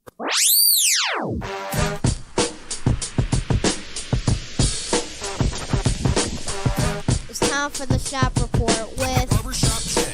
It's time for the shop report with Barbershop Jay.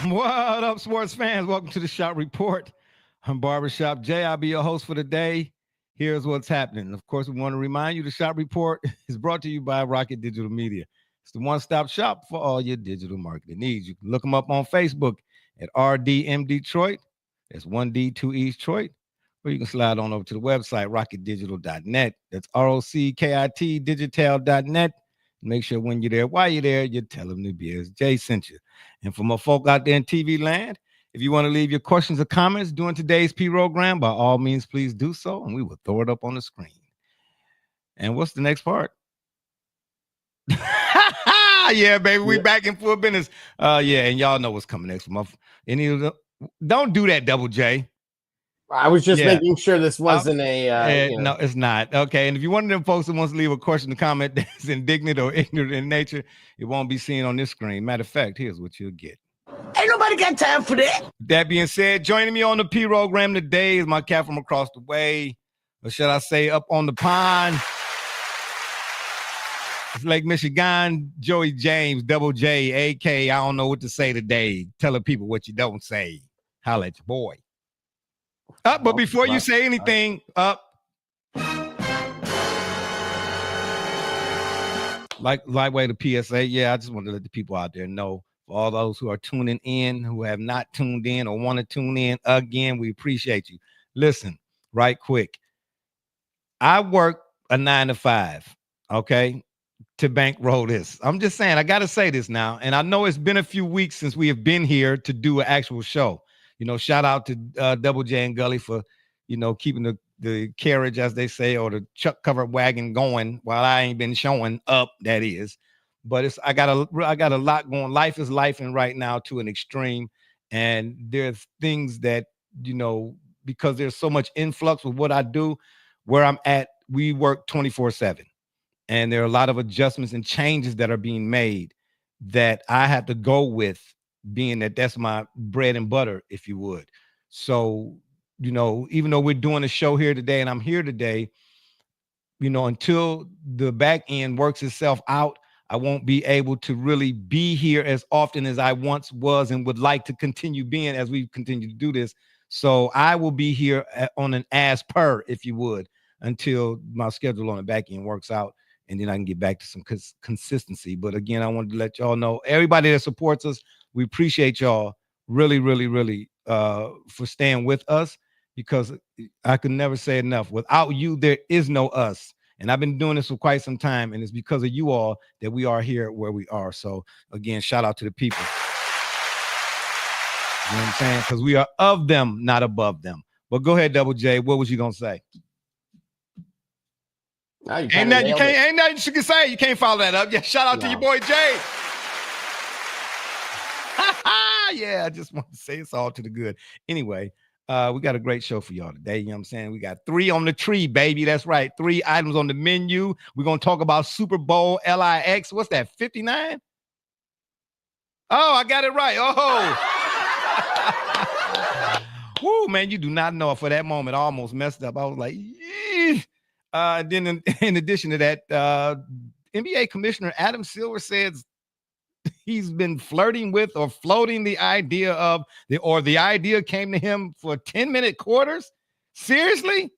What up, sports fans? Welcome to the Shop Report. I'm Barbershop Jay. I'll be your host for the day. Here's what's happening. Of course, we want to remind you the Shop Report is brought to you by Rocket Digital Media. It's the one-stop shop for all your digital marketing needs. You can look them up on Facebook at RDM Detroit. That's 1D, 2E Detroit. Or you can slide on over to the website, rocketdigital.net. That's ROCKIT digital.net. Make sure when you're there, while you're there, you tell them the BS Jay sent you. And for my folk out there in TV land, if you want to leave your questions or comments during today's program, by all means, please do so, and we will throw it up on the screen. And what's the next part? Yeah, baby, we back in full business. Yeah, and y'all know what's coming next month. Don't do that, Double J. I was just making sure this wasn't No, it's not. Okay, and if you're one of them folks that wants to leave a question or comment that's indignant or ignorant in nature, it won't be seen on this screen. Matter of fact, here's what you'll get. Ain't nobody got time for that. That being said, joining me on the program today is my cat from across the way, or should I say up on the pond. It's Lake Michigan, Joey James, Double J, AK. I don't know what to say today. Telling people what you don't say. Holla at your boy. But before you say anything, lightweight to PSA. Yeah, I just want to let the people out there know, for all those who are tuning in, who have not tuned in or want to tune in again, we appreciate you. Listen, right quick. I work a 9 to 5, okay, to bankroll this. I'm just saying, I got to say this now. And I know it's been a few weeks since we have been here to do an actual show. You know, shout out to Double J and Gully for, keeping the carriage, as they say, or the truck covered wagon going while I ain't been showing up, that is. But I got a lot going. Life is life, and right now to an extreme. And there's things that, because there's so much influx with what I do, where I'm at, we work 24/7. And there are a lot of adjustments and changes that are being made that I have to go with, being that that's my bread and butter, if you would. So, even though we're doing a show here today and I'm here today, until the back end works itself out, I won't be able to really be here as often as I once was and would like to continue being as we continue to do this. So I will be here on an as per, if you would, until my schedule on the back end works out. And then I can get back to some consistency. But again, I wanted to let y'all know, everybody that supports us, we appreciate y'all really, really, really for staying with us, because I could never say enough. Without you, there is no us. And I've been doing this for quite some time, and it's because of you all that we are here where we are. So again, shout out to the people. You know what I'm saying? Because we are of them, not above them. But go ahead, Double J. What was you gonna say? Ain't nothing you can say. You can't follow that up. Yeah, shout out to your boy Jay. Yeah, I just want to say it's all to the good. Anyway, we got a great show for y'all today. You know what I'm saying? We got 3 on the tree, baby. That's right. 3 items on the menu. We're going to talk about Super Bowl LIX. What's that, 59? Oh, I got it right. Oh. Woo, man, you do not know. For that moment, I almost messed up. I was like, yeah. Then in addition to that, NBA Commissioner Adam Silver says he's been flirting with or floating the idea of the idea came to him for 10-minute quarters. Seriously?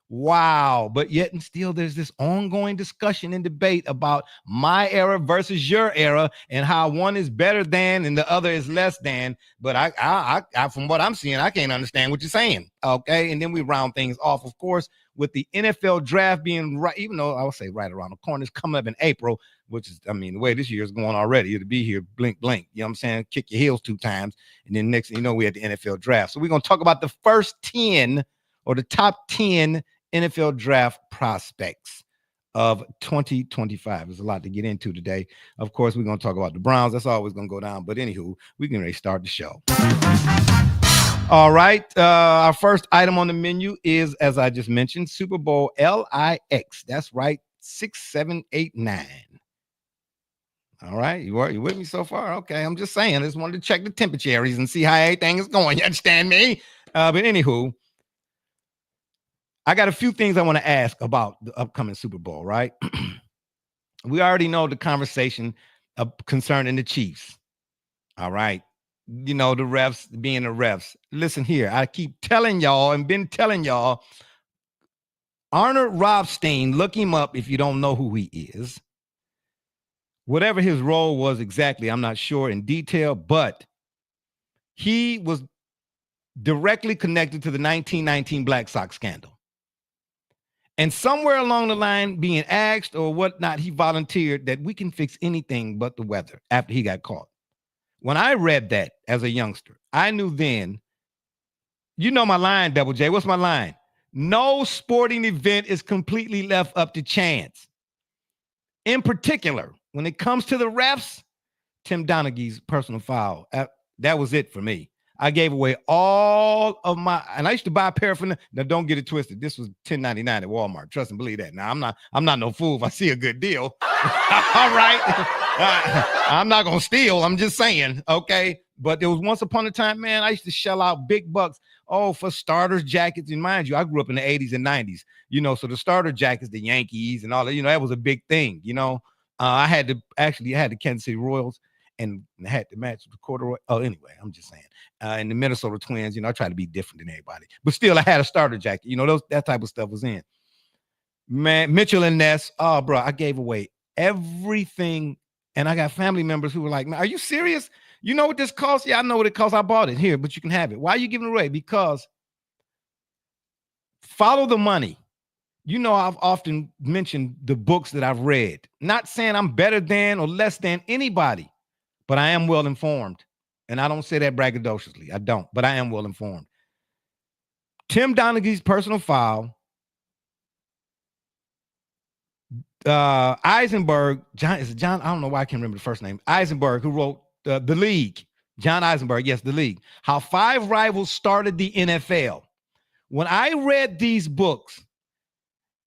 Wow. But yet and still there's this ongoing discussion and debate about my era versus your era and how one is better than and the other is less than. But I from what I'm seeing, I can't understand what you're saying. Okay. And then we round things off, of course, with the NFL draft being right, even though I would say right around the corner, it's coming up in April, which is, I mean, the way this year is going already, it'll be here, blink. You know what I'm saying? Kick your heels 2 times. And then next thing you know, we had the NFL draft. So we're going to talk about the first 10 or the top 10 NFL draft prospects. of 2025. There's a lot to get into today. Of course, we're going to talk about the Browns. That's always going to go down. But anywho, we can ready start the show. All right. Our first item on the menu is, as I just mentioned, Super Bowl LIX. That's right. 6789. All right. You with me so far? Okay. I'm just saying. I just wanted to check the temperatures and see how everything is going. You understand me? But anywho, I got a few things I want to ask about the upcoming Super Bowl, right? We already know the conversation concerning the Chiefs. All right. You know, the refs being the refs. Listen here. I keep telling y'all and been telling y'all, Arnold Rothstein, look him up if you don't know who he is. Whatever his role was exactly, I'm not sure in detail, but he was directly connected to the 1919 Black Sox scandal. And somewhere along the line, being asked or whatnot, he volunteered that we can fix anything but the weather after he got caught. When I read that as a youngster, I knew then, you know my line, Double J. What's my line? No sporting event is completely left up to chance. In particular, when it comes to the refs, Tim Donaghy's personal foul, that was it for me. I gave away all of my, and I used to buy paraphernalia. Now, don't get it twisted. This was $10.99 at Walmart. Trust and believe that. Now, I'm not no fool if I see a good deal. All right. I'm not going to steal. I'm just saying. Okay. But there was once upon a time, man, I used to shell out big bucks. Oh, for starters jackets. And mind you, I grew up in the 80s and 90s, you know, so the starter jackets, the Yankees and all that, you know, that was a big thing, you know. I had the Kansas City Royals and had to match the corduroy. Oh, anyway, I'm just saying. And the Minnesota Twins, you know, I try to be different than everybody. But still, I had a starter jacket. You know, that type of stuff was in. Man, Mitchell and Ness. Oh, bro, I gave away everything. And I got family members who were like, man, are you serious? You know what this costs? Yeah, I know what it costs. I bought it here, but you can have it. Why are you giving it away? Because follow the money. You know, I've often mentioned the books that I've read. Not saying I'm better than or less than anybody, but I am well informed. And I don't say that braggadociously. I don't, but I am well informed. Tim Donaghy's personal foul. Eisenberg, John, I don't know why I can't remember the first name. Eisenberg, who wrote The League. John Eisenberg, yes, The League. How 5 rivals started the NFL. When I read these books,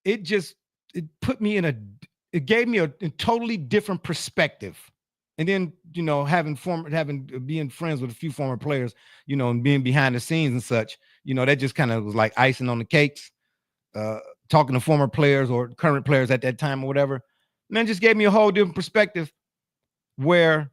it put me it gave me a totally different perspective. And then, you know, being friends with a few former players, you know, and being behind the scenes and such, you know, that just kind of was like icing on the cakes. Talking to former players or current players at that time or whatever, and then just gave me a whole different perspective where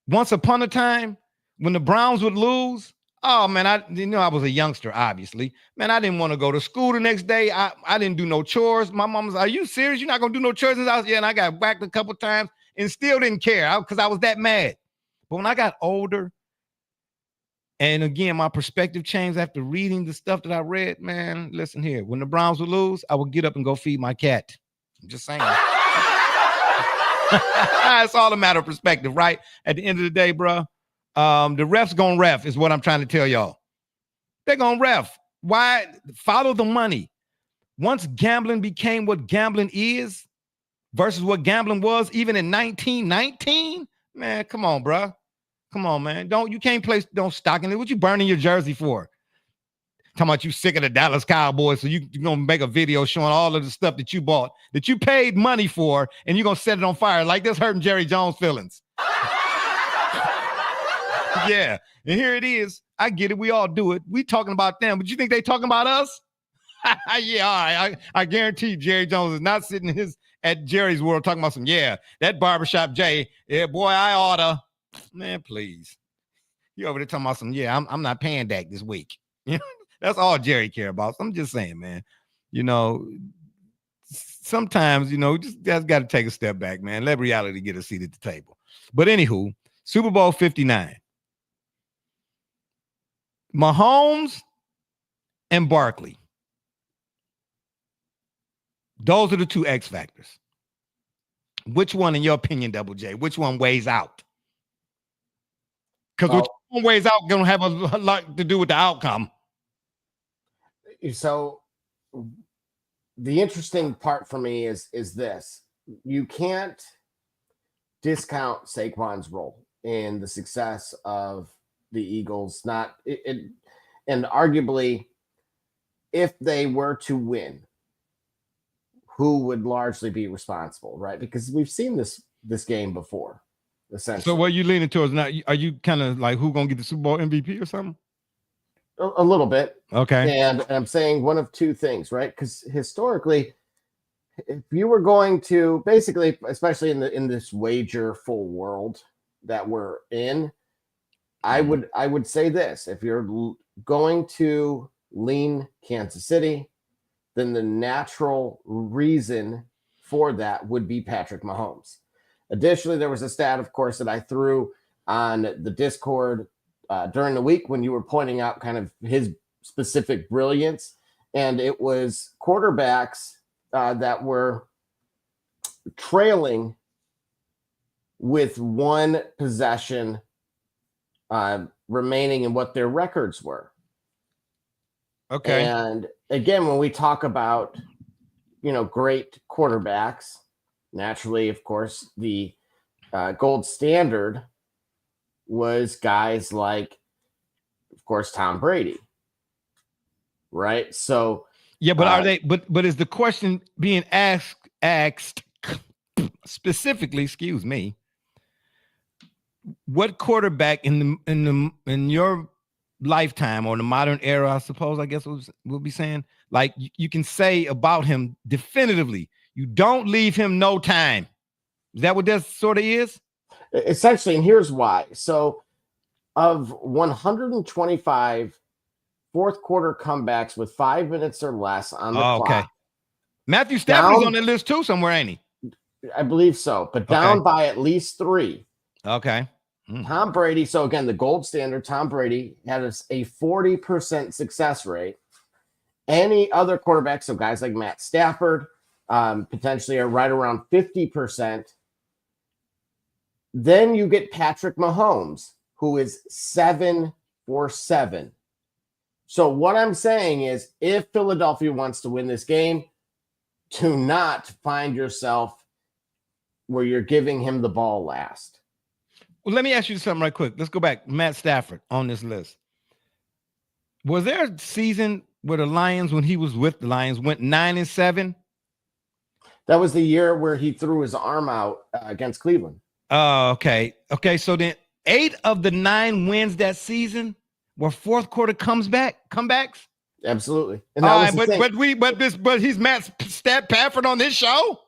once upon a time when the Browns would lose, oh man, I was a youngster, obviously. Man, I didn't want to go to school the next day. I didn't do no chores. My mom was, are you serious? You're not going to do no chores? Yeah, and I got whacked a couple times and still didn't care because I was that mad. But when I got older, and again, my perspective changed after reading the stuff that I read. Man, listen here. When the Browns would lose, I would get up and go feed my cat. I'm just saying. It's all a matter of perspective, right? At the end of the day, bro, the refs gonna ref is what I'm trying to tell y'all. They're gonna ref. Why? Follow the money. Once gambling became what gambling is versus what gambling was even in 1919, man, come on, bro. Come on, man. You can't play, don't stock in it. What you burning your jersey for? Talking about you sick of the Dallas Cowboys, so you're going to make a video showing all of the stuff that you bought, that you paid money for, and you're going to set it on fire. Like this hurting Jerry Jones' feelings. Yeah. And here it is. I get it. We all do it. We talking about them, but you think they talking about us? Yeah, all right. I guarantee Jerry Jones is not sitting at Jerry's World talking about that barbershop Jay. Yeah, boy, I oughta. Man, please. You over there talking about I'm not paying that this week. You know, that's all Jerry care about. So I'm just saying, man, you know, sometimes, you know, just got to take a step back, man. Let reality get a seat at the table. But anywho, Super Bowl 59. Mahomes and Barkley. Those are the 2 X factors. Which one, in your opinion, Double J, which one weighs out? Because which one weighs out going to have a lot to do with the outcome. So the interesting part for me is this. You can't discount Saquon's role in the success of the Eagles. And arguably, if they were to win, who would largely be responsible, right? Because we've seen this game before, essentially. So what are you leaning towards now? Are you kind of like who gonna get the Super Bowl MVP or something? A little bit. Okay. And I'm saying one of two things, right? Because historically, if you were going to basically, especially in this wagerful world that we're in, I would say this: if you're going to lean Kansas City, then the natural reason for that would be Patrick Mahomes. Additionally, there was a stat, of course, that I threw on the Discord during the week when you were pointing out kind of his specific brilliance, and it was quarterbacks that were trailing with one possession remaining in what their records were. Okay. And again, when we talk about, great quarterbacks, naturally, of course, the gold standard was guys like, of course, Tom Brady. Right. So, yeah, but are they, but is the question being asked specifically, excuse me, what quarterback in your lifetime or the modern era, I suppose, I guess we'll be saying, like you can say about him definitively, you don't leave him no time. Is that what that sort of is? Essentially, and here's why. So of 125 fourth quarter comebacks with 5 minutes or less on the clock. Okay. Matthew Stafford's on the list too somewhere, ain't he? I believe so, but down by at least 3. Okay. Tom Brady, so again, the gold standard, Tom Brady had a 40% success rate. Any other quarterbacks, so guys like Matt Stafford, potentially are right around 50%. Then you get Patrick Mahomes, who is 7 for 7. So what I'm saying is, if Philadelphia wants to win this game, do not find yourself where you're giving him the ball last. Well, let me ask you something right quick. Let's go back. Matt Stafford on this list. Was there a season where the Lions, when he was with the Lions, went 9-7? That was the year where he threw his arm out against Cleveland. Oh, okay. Okay, so then 8 of the 9 wins that season were fourth quarter comebacks? Absolutely. And that was but he's Matt Stafford on this show?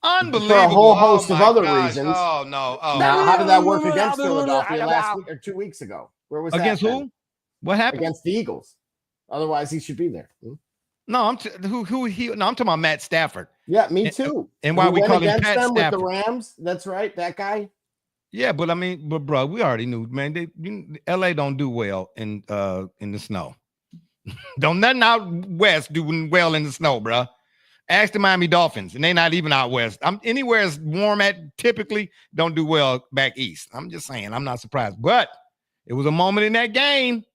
Unbelievable. For a whole host of other reasons. Oh, no. Oh. Now, how did that work against Philadelphia last week or 2 weeks ago? Where was against that? Against who? What happened? Against the Eagles. Otherwise, he should be there. No, I'm talking about Matt Stafford. Yeah, me too. And why we call him Pat them Stafford with the Rams? That's right, that guy. Yeah, but I mean, bro, we already knew, man. LA don't do well in the snow. Don't nothing out west do well in the snow, bro. Ask the Miami Dolphins, and they're not even out west. Anywhere it's warm at typically don't do well back east. I'm just saying, I'm not surprised. But it was a moment in that game.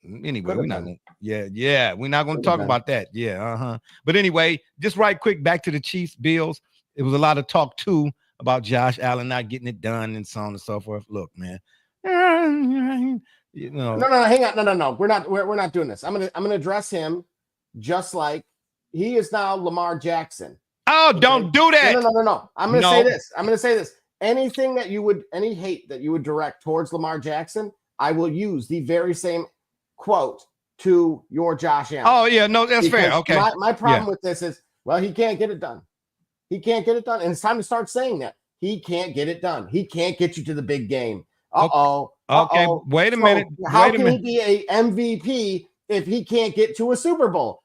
Anyway, we're not gonna talk about that. Yeah, But anyway, just right quick, back to the Chiefs Bills. It was a lot of talk too about Josh Allen not getting it done and so on and so forth. Look, man. No, hang on. No. We're not doing this. I'm gonna address him just like he is now Lamar Jackson. Oh, okay? Don't do that. No. I'm gonna say this. Any hate that you would direct towards Lamar Jackson, I will use the very same quote to your Josh Allen. Oh, yeah, no, that's fair. Okay. My problem with this is, well, he can't get it done. He can't get it done. And it's time to start saying that. He can't get it done. He can't get you to the big game. Okay, wait a minute. How can he be a MVP if he can't get to a Super Bowl?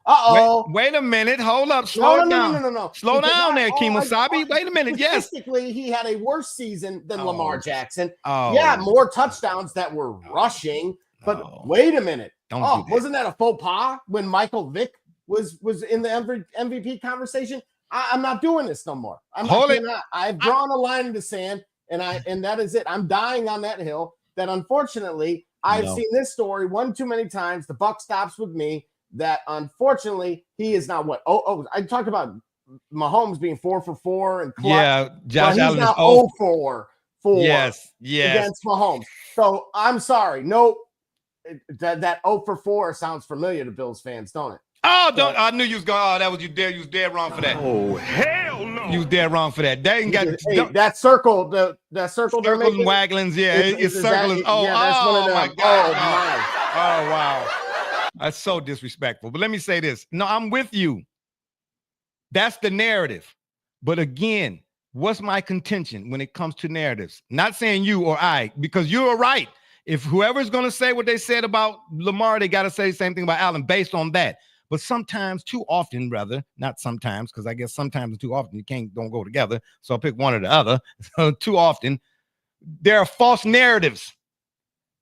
Wait a minute. Hold up. Slow down. No. Slow down there, Kemosabe. Wait a minute. Yes. Statistically, he had a worse season than Lamar Jackson. Yeah, more touchdowns that were rushing. But wait a minute. Wasn't that a faux pas when Michael Vick was in the MVP conversation? I'm not doing this no more. I've drawn a line in the sand, and that is it. I'm dying on that hill. That unfortunately I've seen this story one too many times. The buck stops with me. that unfortunately he is not what? Oh, I talked about Mahomes being 4 for 4 and clutch. Yeah, Josh well, Allen he's is now 0 for 4 yes, against Mahomes. So I'm sorry. Nope. That 0 for 4 sounds familiar to Bills fans, don't it? Oh, don't! I knew you was going. Oh, that was you. There, you was dead wrong for that. Oh, hell no. You was dead wrong for that. They ain't got that circle. That circle. circles and wagglings. Yeah, it's circles. That's one of them. My God! Oh wow, that's so disrespectful. But let me say this. No, I'm with you. That's the narrative. But again, what's my contention when it comes to narratives? Not saying you or I, because you're right. If whoever's going to say what they said about Lamar, they got to say the same thing about Allen based on that. But sometimes, too often, rather, not sometimes, because I guess sometimes and too often don't go together. So I'll pick one or the other. So too often, there are false narratives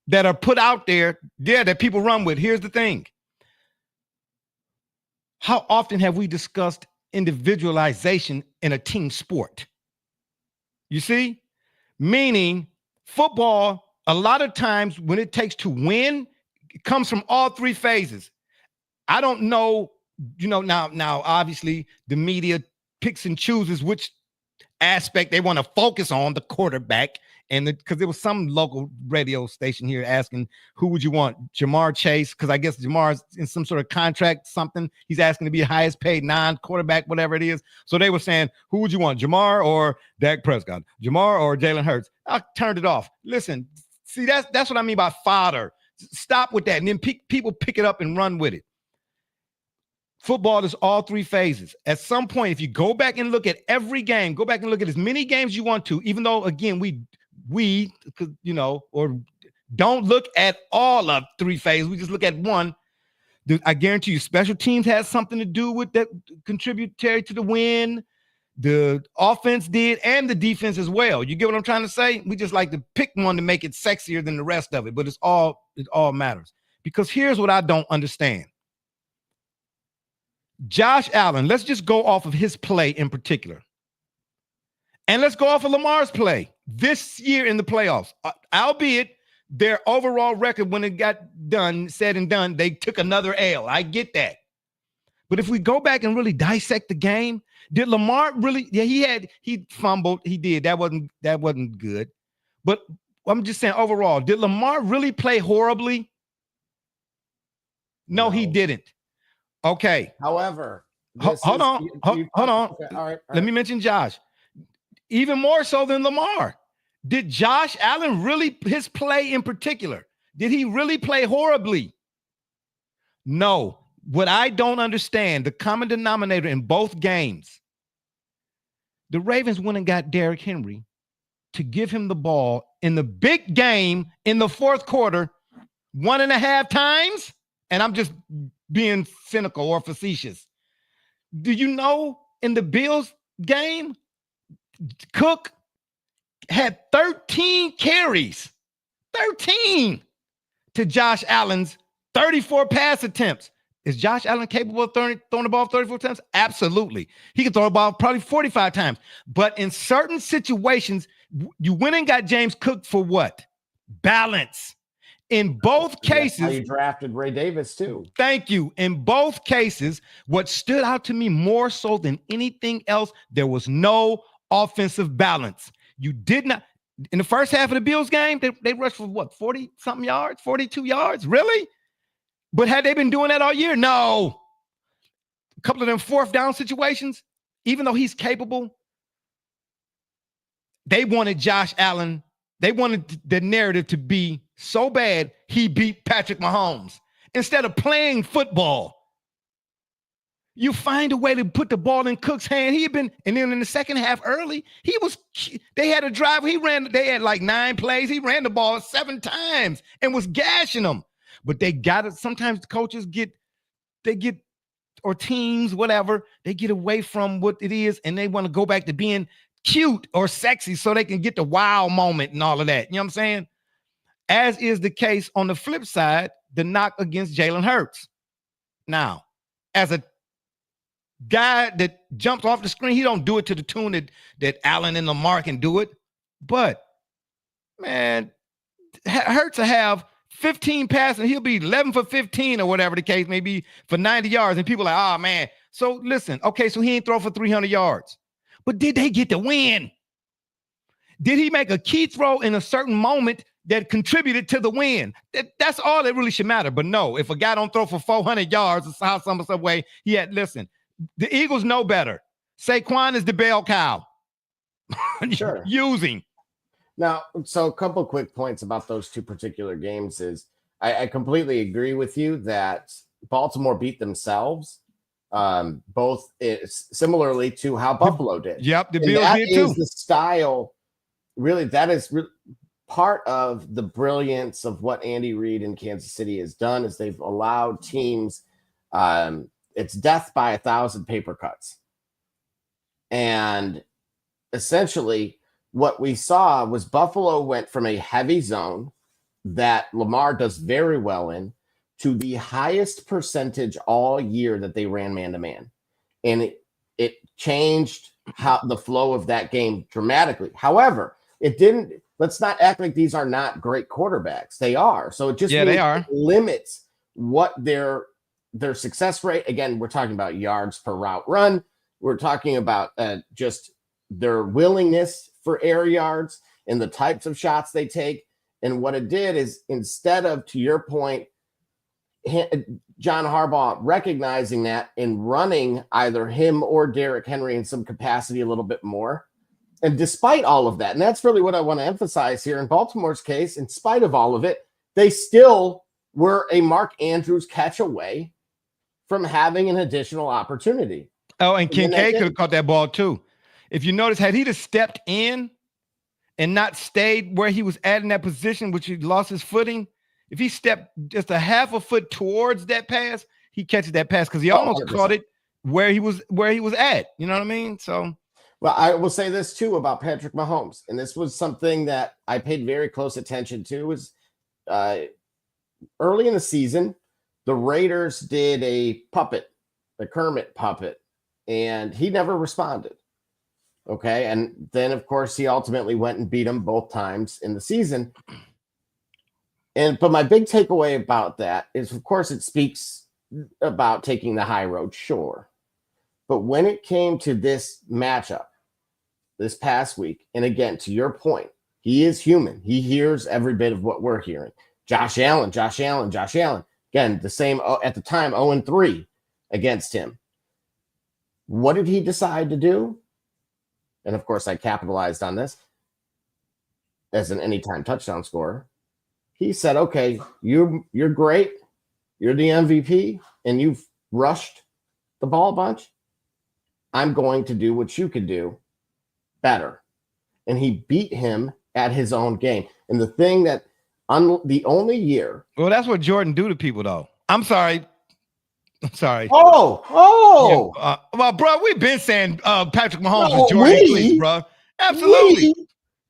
that are put out there, that people run with. Here's the thing. How often have we discussed individualization in a team sport? You see? Meaning football, a lot of times when it takes to win, it comes from all three phases. I don't know, now obviously the media picks and chooses which aspect they want to focus on, the quarterback, and because there was some local radio station here asking, who would you want, Jamar Chase? Because I guess Jamar's in some sort of contract, something. He's asking to be the highest paid non-quarterback, whatever it is. So they were saying, who would you want, Jamar or Dak Prescott? Jamar or Jalen Hurts? I turned it off. Listen, see, that's what I mean by fodder. Stop with that, and then people pick it up and run with it. Football is all three phases. At some point, if you go back and look at every game, go back and look at as many games you want to, even though, again, we or don't look at all of three phases. We just look at one. I guarantee you special teams has something to do with that, contributory to the win. The offense did, and the defense as well. You get what I'm trying to say? We just like to pick one to make it sexier than the rest of it, but it all matters. Because here's what I don't understand. Josh Allen, let's just go off of his play in particular. And let's go off of Lamar's play this year in the playoffs. Albeit their overall record, when it got said and done, they took another L. I get that. But if we go back and really dissect the game, did Lamar really? Yeah, he fumbled. He did. That wasn't good. But I'm just saying overall, did Lamar really play horribly? No, he didn't. Okay. However, hold on. Okay, all right. Let me mention Josh. Even more so than Lamar. Did Josh Allen really, his play in particular, did he really play horribly? No. What I don't understand, the common denominator in both games, the Ravens went and got Derrick Henry to give him the ball in the big game in the fourth quarter 1.5 times. And I'm just being cynical or facetious. Do you know in the Bills game, Cook had 13 carries, 13 to Josh Allen's 34 pass attempts. Is Josh Allen capable of throwing the ball 34 times? Absolutely. He can throw the ball probably 45 times. But in certain situations, you went and got James Cook for what? Balance. In both cases, that's how you drafted Ray Davis too. Thank you. In both cases, what stood out to me more so than anything else, there was no offensive balance. You did not. In the first half of the Bills game, they rushed for what, 40-something yards, 42 yards? Really? But had they been doing that all year? No. A couple of them fourth down situations, even though he's capable, they wanted Josh Allen. They wanted the narrative to be so bad he beat Patrick Mahomes instead of playing football. You find a way to put the ball in Cook's hand. And then in the second half early, they had a drive. They had like 9 plays. He ran the ball 7 times and was gashing them. But they got it. Sometimes the coaches or teams, whatever, they get away from what it is and they want to go back to being cute or sexy so they can get the wow moment and all of that. You know what I'm saying? As is the case on the flip side, the knock against Jalen Hurts. Now, as a guy that jumps off the screen, he don't do it to the tune that Allen and Lamar can do it. But, man, Hurts will have 15 passes, he'll be 11 for 15 or whatever the case may be for 90 yards. And people are like, oh, man. So listen, okay, so he ain't throw for 300 yards. But did they get the win? Did he make a key throw in a certain moment that contributed to the win? That's all that really should matter. But no, if a guy don't throw for 400 yards, it's how some way he had. Listen, the Eagles know better. Saquon is the bell cow. Sure. Using. Now, so a couple quick points about those two particular games is I completely agree with you that Baltimore beat themselves, both similarly to how Buffalo did. Yep, the Bills did too. Is the style, really, that is part of the brilliance of what Andy Reid in Kansas City has done is they've allowed teams, it's death by 1,000 paper cuts. And essentially, what we saw was Buffalo went from a heavy zone that Lamar does very well in to the highest percentage all year that they ran man-to-man. And it changed how the flow of that game dramatically. However, it didn't, let's not act like these are not great quarterbacks. They are. So it just they are. Limits what their success rate. Again, we're talking about yards per route run. We're talking about just their willingness for air yards and the types of shots they take. And what it did is instead of, to your point, John Harbaugh recognizing that and running either him or Derrick Henry in some capacity a little bit more. And despite all of that, and that's really what I want to emphasize here in Baltimore's case, in spite of all of it, they still were a Mark Andrews catch away from having an additional opportunity. Oh, and Kincaid could have caught that ball too. If you notice, had he just stepped in and not stayed where he was at in that position, which he lost his footing, if he stepped just a half a foot towards that pass, he catches that pass because he almost 100%. caught it where he was at. You know what I mean? So, well, I will say this too about Patrick Mahomes, and this was something that I paid very close attention to. Was early in the season, the Raiders did a Kermit puppet, and he never responded. Okay. And then, of course, he ultimately went and beat him both times in the season. But my big takeaway about that is, of course, it speaks about taking the high road, sure. But when it came to this matchup this past week, and again, to your point, he is human. He hears every bit of what we're hearing. Josh Allen. Again, the same at the time, 0-3 against him. What did he decide to do? And of course, I capitalized on this as an anytime touchdown scorer. He said, okay, you're great. You're the MVP, and you've rushed the ball a bunch. I'm going to do what you could do better. And he beat him at his own game. And the thing that the only year. Well, that's what Jordynne do to people, though. I'm sorry. Oh. Yeah, well, bro, we've been saying Patrick Mahomes is Jordynne, please, bro. Absolutely.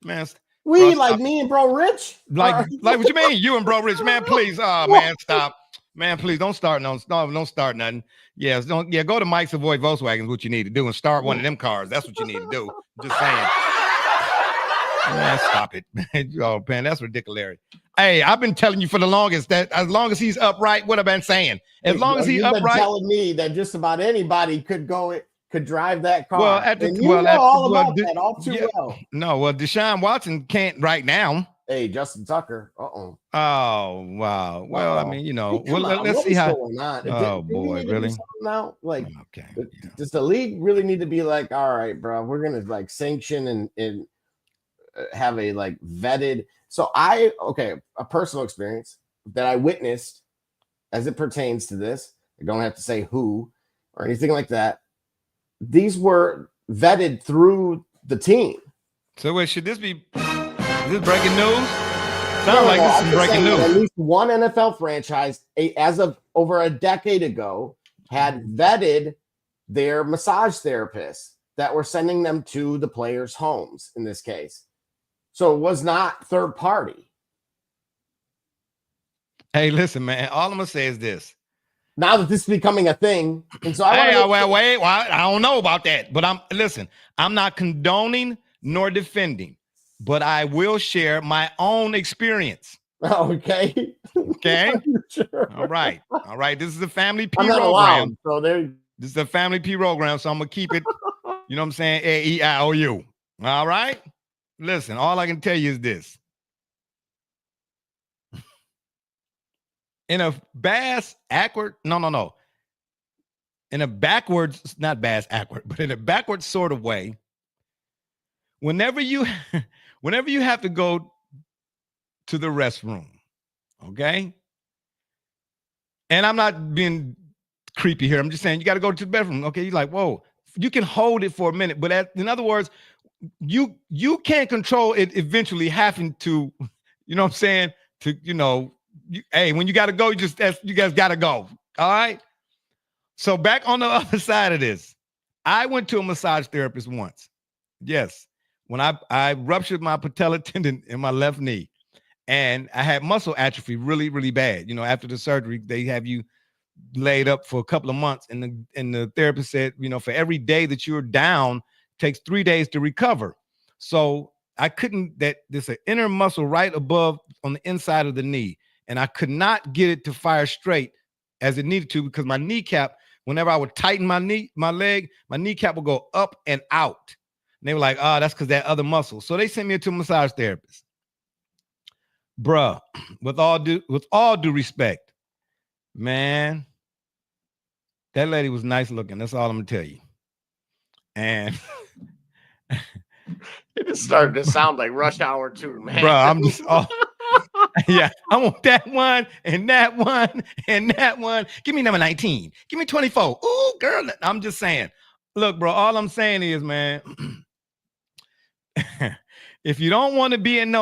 Man. Bro, like me and Bro Rich? Like what you mean? You and Bro Rich, man, please. Oh, man, stop. Man, please don't start don't start nothing. Yes, go to Mike's Avoid Volkswagen is what you need to do and start one of them cars. That's what you need to do. Just saying. Man, stop it. Oh, man, that's ridiculous. Hey, I've been telling you for the longest that as long as he's upright, what I've been saying. As long as he's upright. Been telling me that just about anybody could drive that car. Well, that all too well. No, well, Deshaun Watson can't right now. Hey, Justin Tucker. Oh, wow. Well, I mean, let's see how. Going on? Oh, boy, really? Now, like, okay. Does the league really need to be like, all right, bro, we're gonna like sanction and have a like vetted. So a personal experience that I witnessed as it pertains to this. I don't have to say who or anything like that. These were vetted through the team. So wait, should this be breaking news? Sounds like this is breaking news. At least one NFL franchise, as of over a decade ago, had vetted their massage therapists that were sending them to the players' homes in this case. So it was not third party. Hey, listen, man. All I'm gonna say is this. Now that this is becoming a thing, and so I don't know about that, but I'm not condoning nor defending, but I will share my own experience. Okay. Okay. Sure. All right. All right. This is a family P I'm not program. allowed, so there. This is a family P program, so I'm gonna keep it. You know what I'm saying? A-E-I-O-U. All right. Listen, all I can tell you is this. In a bass awkward, no. In a backwards, not bass awkward, but in a backwards sort of way, whenever you have to go to the restroom, okay? And I'm not being creepy here. I'm just saying you got to go to the bedroom. Okay, you're like, whoa, you can hold it for a minute, but in other words, you can't control it eventually having to, you know what I'm saying? To, hey, when you got to go, you guys got to go. All right. So back on the other side of this, I went to a massage therapist once. Yes. When I ruptured my patella tendon in my left knee and I had muscle atrophy really, really bad. After the surgery, they have you laid up for a couple of months. And the therapist said, for every day that you're down, takes 3 days to recover. So I couldn't, there's an inner muscle right above on the inside of the knee. And I could not get it to fire straight as it needed to because my kneecap, whenever I would tighten my leg, my kneecap would go up and out. And they were like, oh, that's because that other muscle. So they sent me to a massage therapist. Bruh, with all due respect, man, that lady was nice looking. That's all I'm gonna tell you. And it just started to sound like Rush Hour 2, man. Bro, I'm just yeah, I want that one and that one and that one. Give me number 19. Give me 24. Ooh, girl. I'm just saying. Look, bro, all I'm saying is, man, if you don't want to be in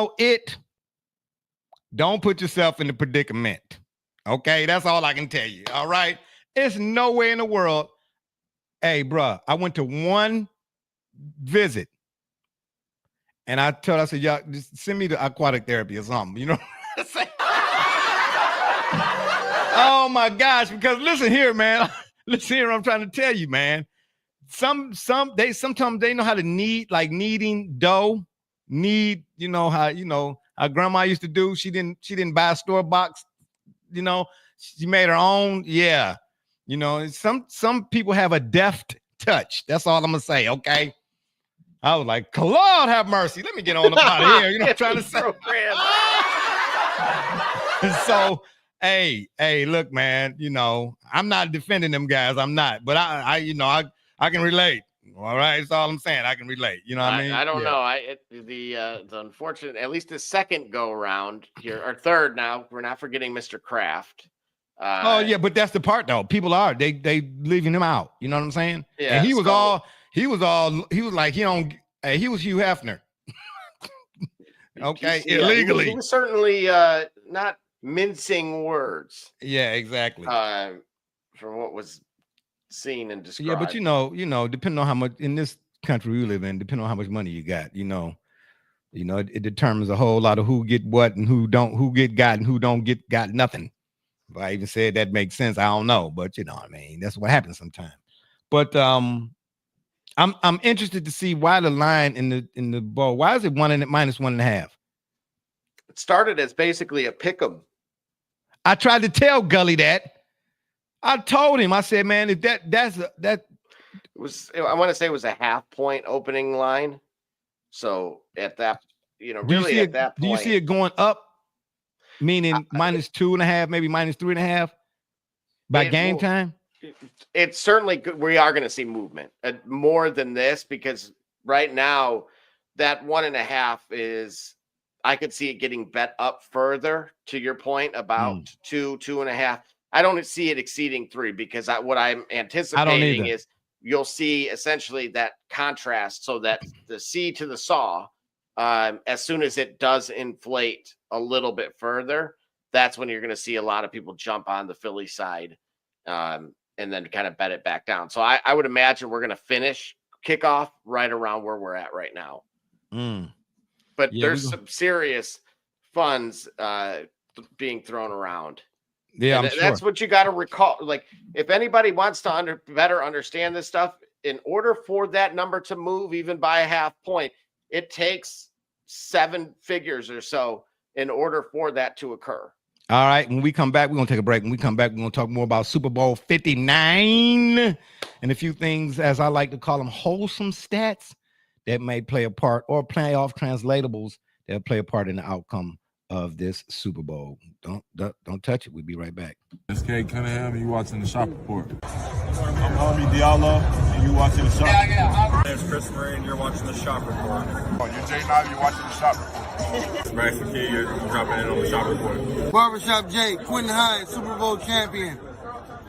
don't put yourself in the predicament. Okay, that's all I can tell you. All right. It's nowhere in the world. Hey, bro, I went to one visit and I said, y'all, just send me to aquatic therapy or something. You know what I'm saying? Oh my gosh, because listen here, man. Listen here, I'm trying to tell you, man. Sometimes they know how to kneading dough. How grandma used to do. She didn't buy a store box, she made her own. Yeah. Some people have a deft touch. That's all I'm gonna say. Okay. I was like, Lord have mercy. Let me get on up out of here. You know what I'm trying to say? So, hey, look, man, I'm not defending them guys. I'm not, but I can relate. All right. That's all I'm saying. I can relate. You know what I mean? I don't know. The unfortunate, at least the second go around here, or third now, we're not forgetting Mr. Kraft. Yeah, but that's the part though. People are they leaving him out. You know what I'm saying? Yeah. And he was like, he was Hugh Hefner. Okay, illegally. He was certainly not mincing words. Yeah, exactly. From what was seen and described. Yeah, but depending on how much in this country we live in, depending on how much money you got, it determines a whole lot of who get what and who get got and who don't get got nothing. If I even said that makes sense, I don't know, but you know what I mean. That's what happens sometimes. But I'm interested to see why the line in the ball. Why is it -1.5? It started as basically a pick 'em. I tried to tell Gully that. I told him. I said, man, if that was, I want to say it was a half-point opening line. So at that, really at that point, do you see it going up? Meaning -2.5, maybe -3.5 by game time? It's certainly good. We are going to see movement more than this because right now that 1.5 is, I could see it getting bet up further to your point about 2.5. I don't see it exceeding 3 because what I'm anticipating is you'll see essentially that contrast so that the C to the saw, as soon as it does inflate a little bit further, that's when you're going to see a lot of people jump on the Philly side and then kind of bet it back down. So I would imagine we're going to finish kickoff right around where we're at right now. But there's some serious funds being thrown around. Yeah, that's what you got to recall. Like, if anybody wants to better understand this stuff, in order for that number to move even by a half point, it takes 7 figures or so in order for that to occur. All right. When we come back, we're going to take a break. When we come back, we're going to talk more about Super Bowl 59 and a few things, as I like to call them, wholesome stats that may play a part, or playoff translatables that play a part in the outcome of this Super Bowl. Don't touch it. We'll be right back. It's Kate Cunningham, and you watching the Shop Report. I'm Harvey Diallo, and you watching the Shop Report. My name's Chris Murray, and you're watching the Shop Report. You're Jay Nattie, you're watching the Shop Report. Max McKee, you're dropping in on the Shop Report. Barbershop Jay, Quentin Hines, Super Bowl champion.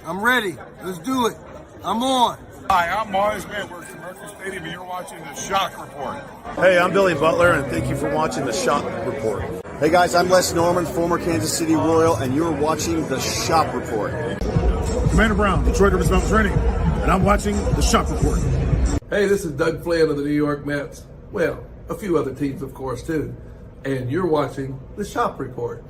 I'm ready. Let's do it. I'm on. Hi, I'm Mars Edwards from Mercury Stadium, and you're watching the Shock Report. Hey, I'm Billy Butler, and thank you for watching the Shop Report. Hey guys, I'm Les Norman, former Kansas City Royal, and you're watching the Shop Report. Commander Brown, Detroit Rivers Mountain Training, and I'm watching the Shop Report. Hey, this is Doug Flynn of the New York Mets. Well, a few other teams, of course, too. And you're watching the Shop Report.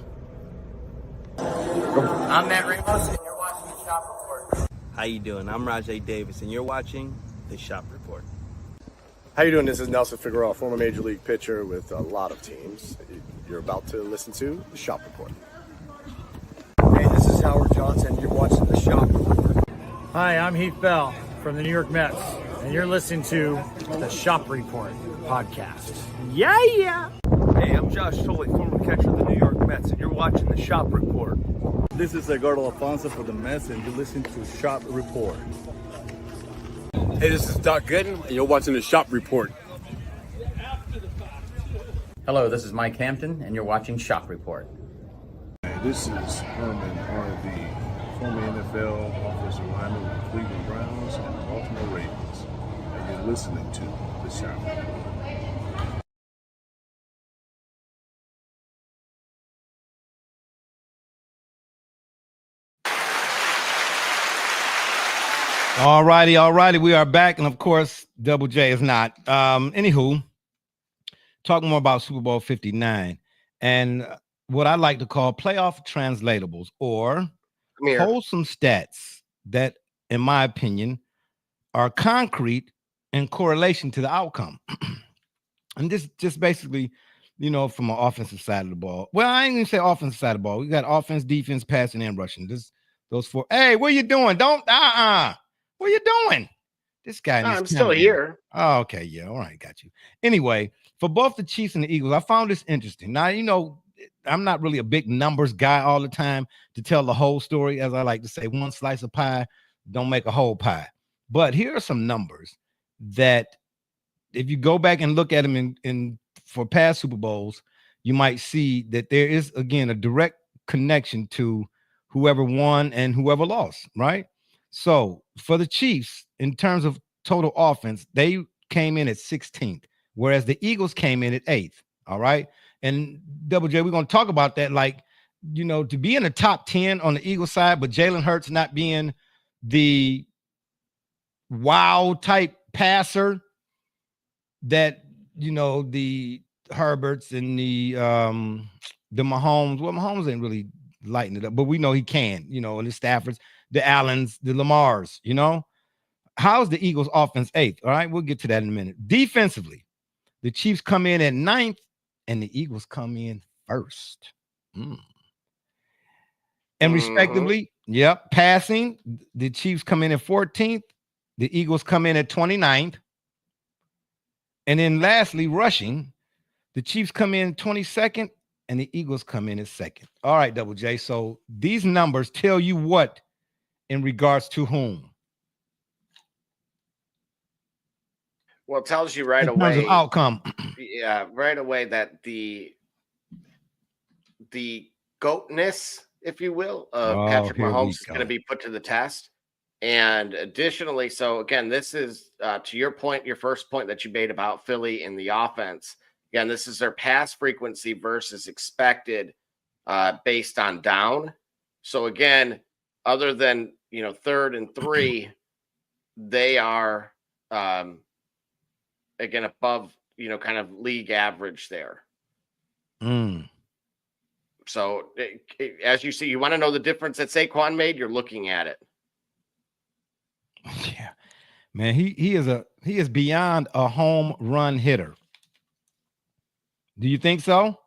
I'm Matt Ramos, and you're watching the Shop Report. How you doing? I'm Rajay Davis, and you're watching the Shop Report. How you doing? This is Nelson Figueroa, former Major League pitcher with a lot of teams. You're about to listen to the Shop Report. Hey, this is Howard Johnson. You're watching the Shop Report. Hi, I'm Heath Bell from the New York Mets, and you're listening to the Shop Report podcast. Yeah! Hey, I'm Josh Tolley, former catcher of the New York Mets, and you're watching the Shop Report. This is Edgardo Alfonso for the Mets, and you're listening to Shop Report. Hey, this is Doc Gooden, and you're watching the Shop Report. Hello, this is Mike Hampton, and you're watching Shop Report. Hey, this is Herman Harvey, former NFL offensive lineman with the Cleveland Browns and the Baltimore Ravens, and you're listening to the Shop Report. All righty. We are back. And of course, Double J is not. Anywho, talking more about Super Bowl 59 and what I like to call playoff translatables, or wholesome stats that, in my opinion, are concrete in correlation to the outcome. And this just basically, from an offensive side of the ball. Well, I ain't gonna say offensive side of the ball. We got offense, defense, passing, and rushing. Those four. Hey, what are you doing? What are you doing? This guy. I'm still here. Oh, okay. Yeah. All right. Got you. Anyway, for both the Chiefs and the Eagles, I found this interesting. Now, I'm not really a big numbers guy all the time to tell the whole story. As I like to say, one slice of pie don't make a whole pie. But here are some numbers that, if you go back and look at them in for past Super Bowls, you might see that there is, again, a direct connection to whoever won and whoever lost, right? So for the Chiefs, in terms of total offense, they came in at 16th, whereas the Eagles came in at 8th. All right. And Double J, we're going to talk about that. To be in the top 10 on the Eagles side, but Jalen Hurts not being the wow type passer that, the Herberts and the Mahomes. Well, Mahomes ain't really lighting it up, but we know he can, and the Staffords, the Allens, the Lamars, How's the Eagles offense 8th? All right, we'll get to that in a minute. Defensively, the Chiefs come in at 9th and the Eagles come in 1st. And respectively, passing, the Chiefs come in at 14th, the Eagles come in at 29th. And then lastly, rushing, the Chiefs come in 22nd and the Eagles come in at 2nd. All right, Double J. So these numbers tell you what in regards to whom? Well, it tells you right in away. Terms of outcome. Yeah, right away that the goatness, if you will, of Patrick Mahomes is going to be put to the test. And additionally, so again, this is to your point, your first point that you made about Philly in the offense. Again, this is their pass frequency versus expected based on down. So again, other than 3rd and 3, they are again above kind of league average there. So as you see, you want to know the difference that Saquon made, you're looking at it. Yeah, man, he is beyond a home run hitter. Do you think so?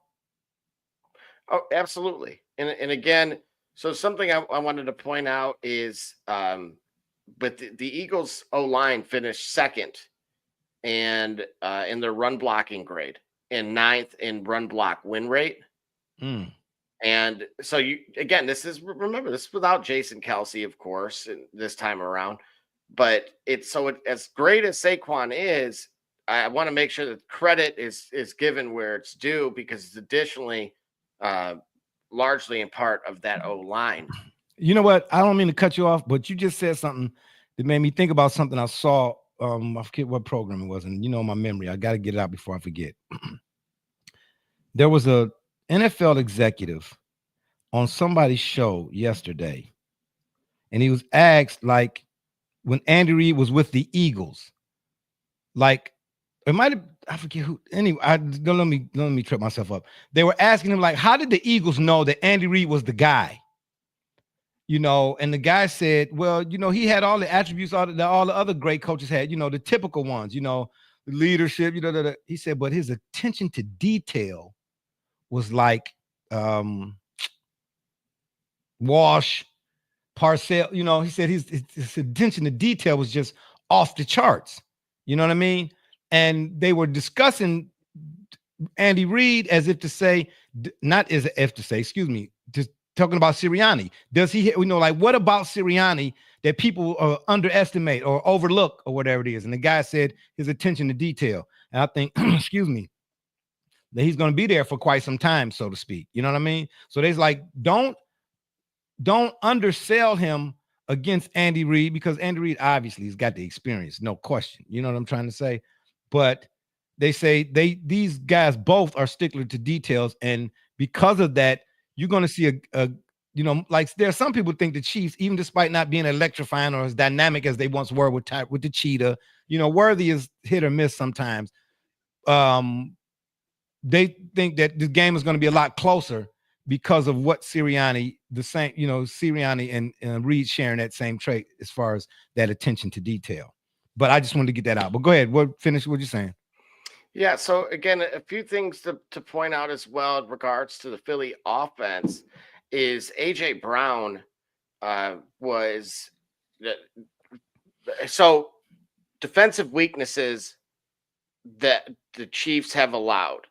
Oh, absolutely. And again, so something I wanted to point out is, but the Eagles O line finished second and in their run blocking grade and ninth in run block win rate. Mm. And so this is without Jason Kelsey, of course, and this time around. But as great as Saquon is, I want to make sure that credit is given where it's due, because it's additionally largely in part of that O line. You know what? I don't mean to cut you off, but you just said something that made me think about something I saw. I forget what program it was, and my memory. I got to get it out before I forget. There was a NFL executive on somebody's show yesterday, and he was asked, like, when Andy Reid was with the Eagles, like, it might have, I forget who. Anyway, don't let me trip myself up. They were asking him, like, how did the Eagles know that Andy Reid was the guy? And the guy said, well, he had all the attributes all the other great coaches had, the typical ones, the leadership, he said, but his attention to detail was like Wash, Parcell, he said his attention to detail was just off the charts. You know what I mean? And they were discussing Andy Reid as if to say, not as if to say, excuse me, just talking about Sirianni. Does he, like, what about Sirianni that people underestimate or overlook or whatever it is? And the guy said his attention to detail. And I think, excuse me, that he's going to be there for quite some time, so to speak. You know what I mean? So there's like, don't undersell him against Andy Reid, because Andy Reid obviously has got the experience, no question. You know what I'm trying to say? But they say these guys both are stickler to details, and because of that, you're going to see like, there are some people think the Chiefs, even despite not being electrifying or as dynamic as they once were with the Cheetah, Worthy is hit or miss sometimes. They think that the game is going to be a lot closer because of what Sirianni, Sirianni and Reid sharing that same trait as far as that attention to detail. But I just wanted to get that out. But go ahead. Finish what you're saying. Yeah, so again, a few things to point out as well in regards to the Philly offense is AJ Brown was so defensive weaknesses that the Chiefs have allowed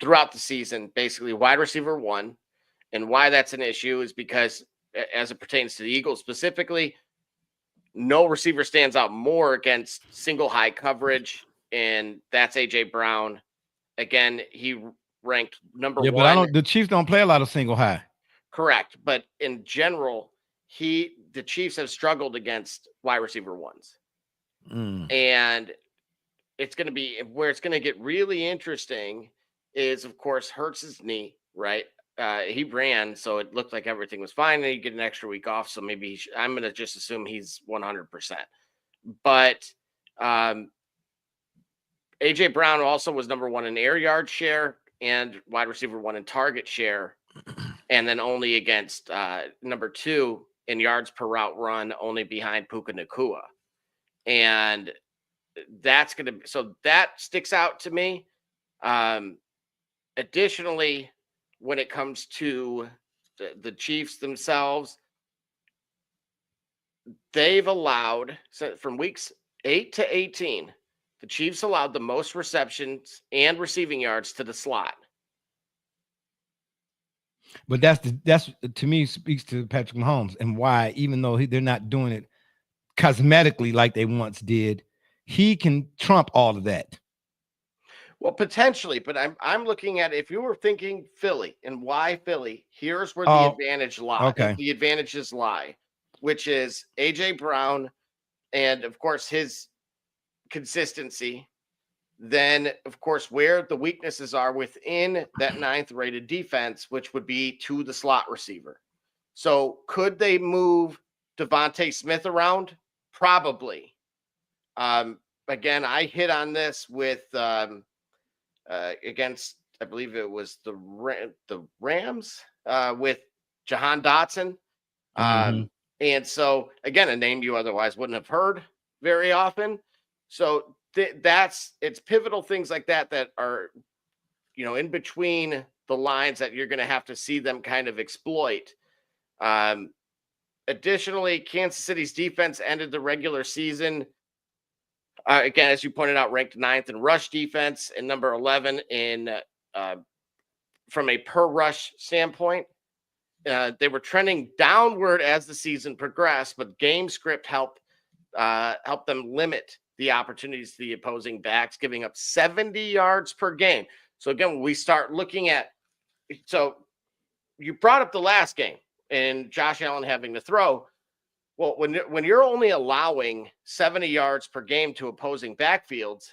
throughout the season, basically wide receiver 1. And why that's an issue is because, as it pertains to the Eagles specifically, no receiver stands out more against single high coverage, and that's AJ Brown. Again, he ranked number 1. Yeah, but the Chiefs don't play a lot of single high. Correct, but in general, the Chiefs have struggled against wide receiver 1s. And it's going to be where it's going to get really interesting is, of course, Hurts' knee, right? He ran, so it looked like everything was fine, and you get an extra week off, so maybe I'm going to just assume he's 100%. But AJ Brown also was number 1 in air yard share and wide receiver 1 in target share, and then only against number 2 in yards per route run, only behind Puka Nacua. And that sticks out to me. Additionally, when it comes to the Chiefs themselves, they've allowed, from weeks 8 to 18, the Chiefs allowed the most receptions and receiving yards to the slot. But that's to me speaks to Patrick Mahomes and why, even though they're not doing it cosmetically like they once did, he can trump all of that. Well, potentially, but I'm looking at, if you were thinking Philly and why Philly, here's where the advantage lies. Okay. The advantages lie, which is AJ Brown and, of course, his consistency. Then, of course, where the weaknesses are within that 9th rated defense, which would be to the slot receiver. So could they move Devontae Smith around? Probably. Again, I hit on this with against, I believe it was the Rams with Jahan Dotson. And so, again, a name you otherwise wouldn't have heard very often. So it's pivotal things like that are, in between the lines that you're going to have to see them kind of exploit. Additionally, Kansas City's defense ended the regular season, again, as you pointed out, ranked 9th in rush defense and number 11 in from a per rush standpoint. They were trending downward as the season progressed, but game script helped them limit the opportunities to the opposing backs, giving up 70 yards per game. So again, when we start looking at, so you brought up the last game and Josh Allen having to throw. Well, when you're only allowing 70 yards per game to opposing backfields,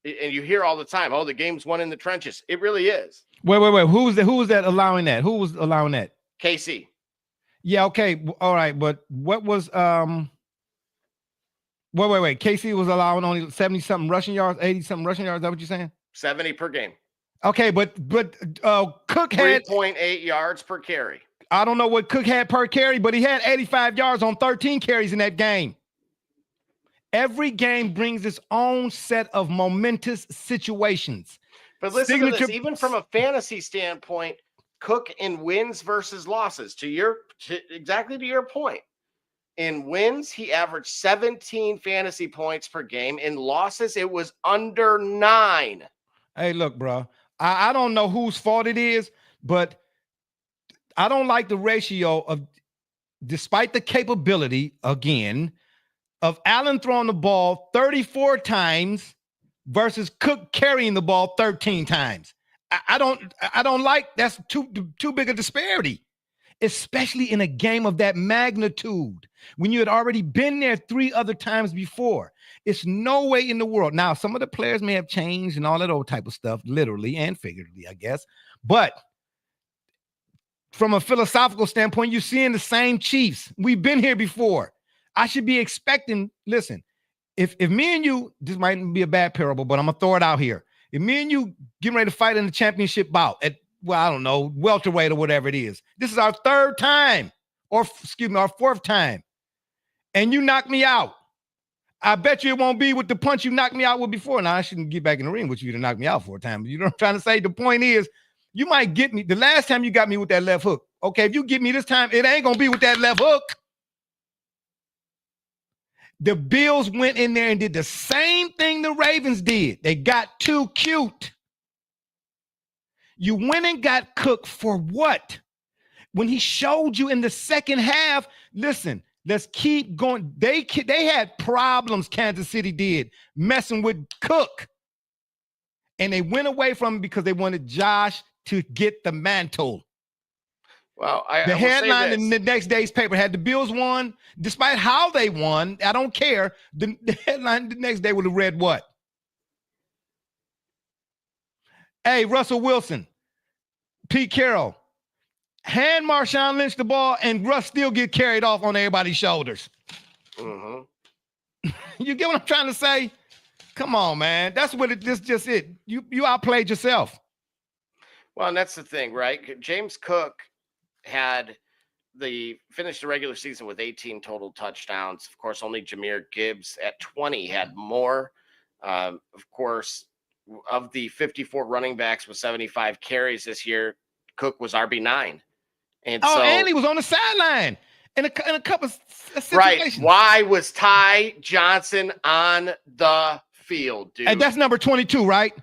and you hear all the time, oh, the game's won in the trenches. It really is. Wait. Who was that allowing that? Who was allowing that? KC. Yeah, okay. All right. But what was wait. KC was allowing only 70-something rushing yards, 80-something rushing yards. Is that what you're saying? 70 per game. Okay, but Cook had 3.8 yards per carry. I don't know what Cook had per carry, but he had 85 yards on 13 carries in that game. Every game brings its own set of momentous situations. But listen to this, even from a fantasy standpoint, Cook in wins versus losses, exactly to your point. In wins, he averaged 17 fantasy points per game. In losses, it was under 9. Hey, look, bro, I don't know whose fault it is, but I don't like the ratio of, despite the capability, again, of Allen throwing the ball 34 times versus Cook carrying the ball 13 times. I don't like, that's too big a disparity, especially in a game of that magnitude when you had already been there 3 other times before. It's no way in the world. Now, some of the players may have changed and all that old type of stuff, literally and figuratively, I guess. But from a philosophical standpoint, you're seeing the same Chiefs. We've been here before. I should be expecting, listen, if me and you, this might be a bad parable, but I'm going to throw it out here. If me and you getting ready to fight in the championship bout at, well, I don't know, welterweight or whatever it is, this is our 3rd time, or excuse me, our 4th time, and you knock me out, I bet you it won't be with the punch you knocked me out with before. Now, I shouldn't get back in the ring with you to knock me out 4 times. You know what I'm trying to say? The point is, you might get me. The last time you got me with that left hook. Okay, if you get me this time, it ain't going to be with that left hook. The Bills went in there and did the same thing the Ravens did. They got too cute. You went and got Cook for what? When he showed you in the second half, listen, let's keep going. They had problems, Kansas City did, messing with Cook. And they went away from him because they wanted Josh to get the mantle. Well, the headline in the next day's paper had the Bills won, despite how they won. I don't care. The headline the next day would have read what? Hey, Russell Wilson, Pete Carroll, hand Marshawn Lynch the ball, and Russ still get carried off on everybody's shoulders. Mm-hmm. You get what I'm trying to say? Come on, man. That's what this just it. You outplayed yourself. Well, and that's the thing, right? James Cook finished the regular season with 18 total touchdowns. Of course, only Jahmyr Gibbs at 20 had more. Of course, of the 54 running backs with 75 carries this year, Cook was RB9. And he was on the sideline in a couple of situations. Right. Why was Ty Johnson on the field, dude? And that's number 22, right?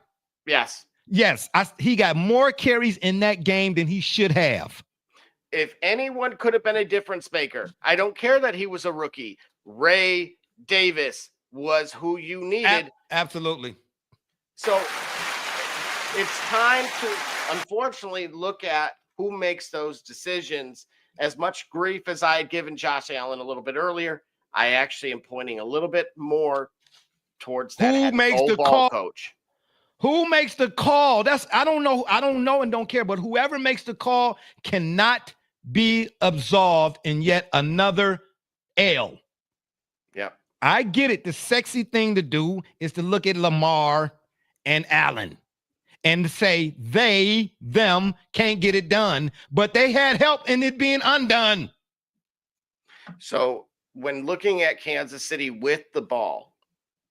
Yes. Yes. He got more carries in that game than he should have. If anyone could have been a difference maker, I don't care that he was a rookie. Ray Davis was who you needed. Absolutely. So it's time to, unfortunately, look at who makes those decisions. As much grief as I had given Josh Allen a little bit earlier, I actually am pointing a little bit more towards that Who makes the call, coach. Who makes the call? I don't know and don't care, but whoever makes the call cannot be absolved in yet another L. Yeah. I get it. The sexy thing to do is to look at Lamar and Allen and to say them can't get it done, but they had help in it being undone. So when looking at Kansas City with the ball,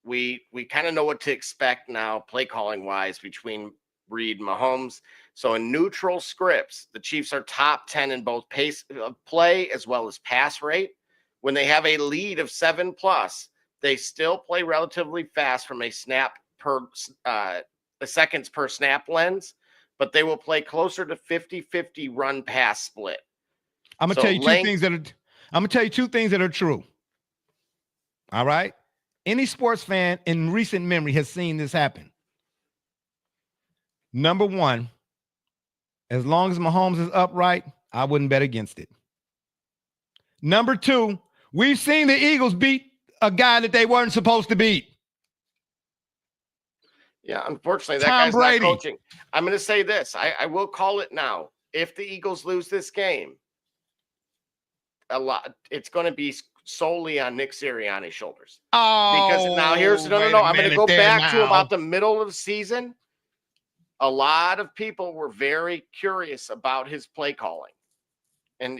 we kind of know what to expect now, play calling wise, between read Mahomes. So in neutral scripts, the Chiefs are top 10 in both pace of play as well as pass rate. When they have a lead of 7+, they still play relatively fast from a seconds per snap lens, but they will play closer to 50-50 run pass split. I'm gonna tell you two things that are true. All right. Any sports fan in recent memory has seen this happen. Number one, as long as Mahomes is upright, I wouldn't bet against it. Number two, we've seen the Eagles beat a guy that they weren't supposed to beat. Yeah, unfortunately, that Tom guy's Brady. not coaching. I'm going to say this. I will call it now. If the Eagles lose this game, it's going to be solely on Nick Sirianni's shoulders. Oh, because now here's no. I'm going to go back to about the middle of the season. A lot of people were very curious about his play calling, and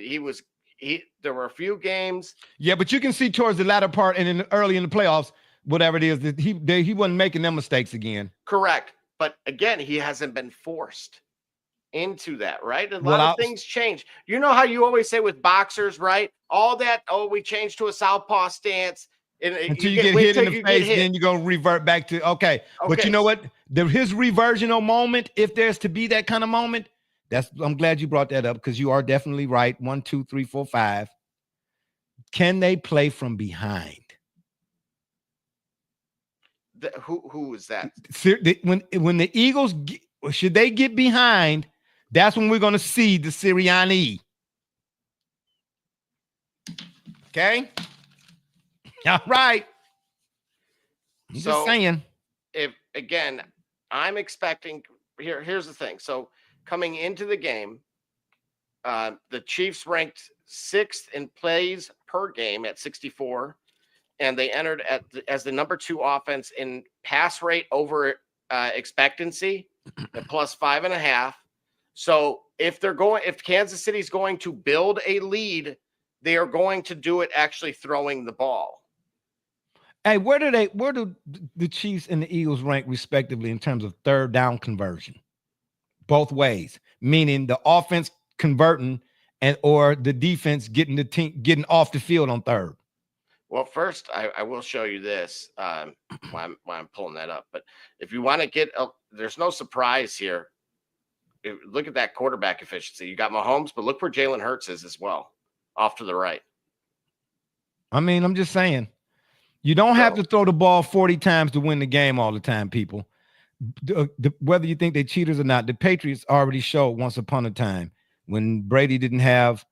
there were a few games. Yeah, but you can see towards the latter part and early in the playoffs, whatever it is, that he wasn't making them mistakes again. Correct, but again, he hasn't been forced into that, right? A lot of things change. You know how you always say with boxers, right? All that, we changed to a southpaw stance. Until you get hit in the face, then you're going to revert back to, okay. But you know what? His reversional moment, if there's to be that kind of moment, I'm glad you brought that up because you are definitely right. 1, 2, 3, 4, 5. Can they play from behind? Who is that? When the Eagles, should they get behind, that's when we're going to see the Sirianni. Okay? All right. I'm just saying. Again, I'm expecting here's the thing. So coming into the game, the Chiefs ranked 6th in plays per game at 64, and they entered as the number 2 offense in pass rate over expectancy at +5.5. So if Kansas City's going to build a lead, they are going to do it actually throwing the ball. Hey, where do the Chiefs and the Eagles rank respectively in terms of third down conversion? Both ways, meaning the offense converting or the defense getting off the field on third. Well, first, I will show you this while I'm pulling that up. But if you want to get there's no surprise here. Look at that quarterback efficiency. You got Mahomes, but look where Jalen Hurts is as well, off to the right. I mean, I'm just saying. You don't have to throw the ball 40 times to win the game all the time, people. Whether you think they're cheaters or not, the Patriots already showed once upon a time when Brady didn't have,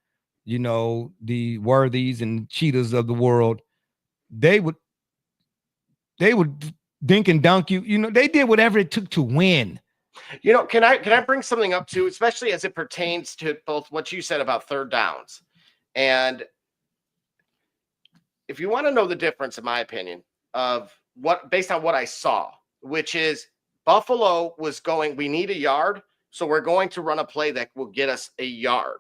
the worthies and cheaters of the world. They would dink and dunk you. They did whatever it took to win. Can I bring something up too, especially as it pertains to both what you said about third downs and if you want to know the difference, in my opinion, of based on what I saw, which is Buffalo was going, we need a yard, so we're going to run a play that will get us a yard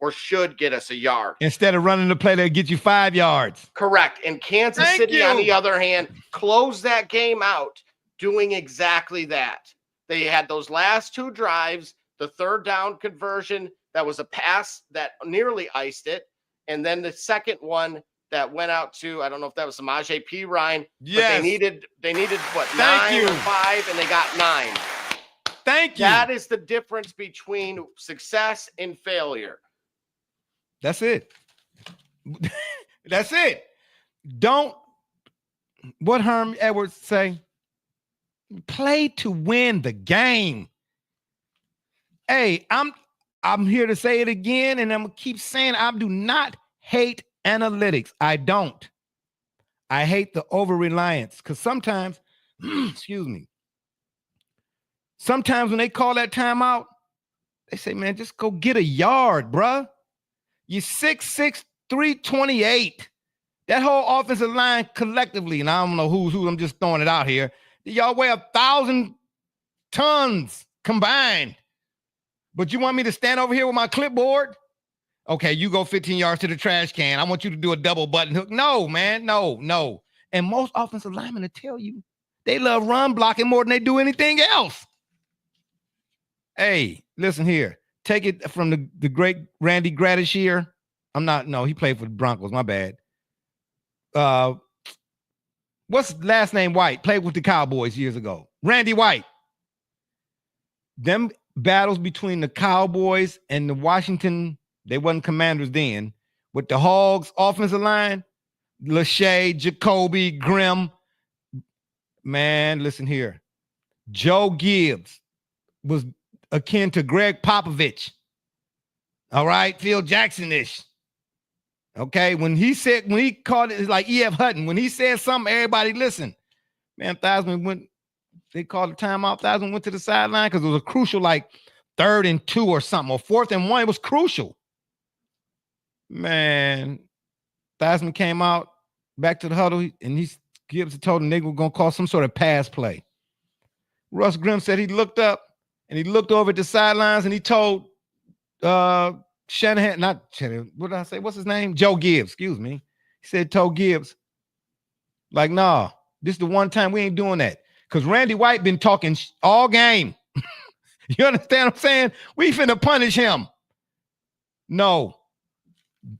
or should get us a yard. Instead of running the play that get you 5 yards. Correct. And Kansas City, on the other hand, closed that game out doing exactly that. They had those last 2 drives, the third down conversion that was a pass that nearly iced it, and then the second one that went out to, I don't know if that was Samaje Perine. Yes. But they needed what, 9 or 5, and they got 9. Thank you. That is the difference between success and failure. That's it. That's it. What Herm Edwards say? Play to win the game. Hey, I'm here to say it again, and I'm gonna keep saying I do not hate analytics. I don't. I hate the over-reliance because sometimes, excuse me, sometimes when they call that timeout, they say, man, just go get a yard, bruh. You're 6'6", 328. That whole offensive line collectively, and I don't know who's who, I'm just throwing it out here. Y'all weigh 1,000 tons combined. But you want me to stand over here with my clipboard? Okay, you go 15 yards to the trash can. I want you to do a double button hook. No, man, no. And most offensive linemen will tell you they love run blocking more than they do anything else. Hey, listen here. Take it from the great Randy Gradishier. He played for the Broncos. My bad. What's last name White? Played with the Cowboys years ago. Randy White. Them battles between the Cowboys and the Washington, they wasn't Commanders then, with the Hogs offensive line, Lachey, Jacoby, Grimm. Man, listen here. Joe Gibbs was akin to Greg Popovich. All right, Phil Jackson-ish. Okay, when he called it, it's like E.F. Hutton. When he said something, everybody listened. Man, Theismann went, they called the timeout. Theismann went to the sideline because it was a crucial, like 3rd and 2 or something, or 4th and 1. It was crucial. Man, Theismann came out back to the huddle, and Gibbs told him they were going to call some sort of pass play. Russ Grimm said he looked up, and he looked over at the sidelines, and he told Shanahan, not Shanahan, what did I say? What's his name? Joe Gibbs, excuse me. He said, told Gibbs, like, nah, this is the one time we ain't doing that. Because Randy White been talking all game. You understand what I'm saying? We finna punish him. No.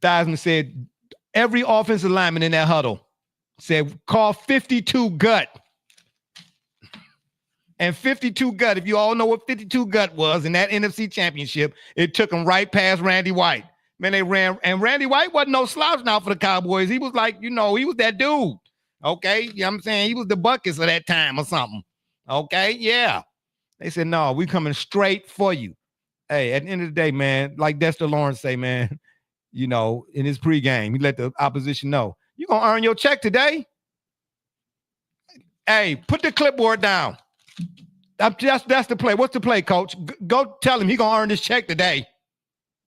Theismann said, every offensive lineman in that huddle said, call 52 gut. And 52 gut, if you all know what 52 gut was in that NFC championship, it took him right past Randy White. Man, they ran, and Randy White wasn't no slouch now for the Cowboys. He was like, he was that dude. Okay, you know what I'm saying? He was the buckets of that time or something. Okay, yeah. They said, no, we coming straight for you. Hey, at the end of the day, man, like Dexter Lawrence say, man, in his pregame, he let the opposition know, you're going to earn your check today. Hey, put the clipboard down. That's the play. What's the play, coach? Go tell him he's going to earn this check today.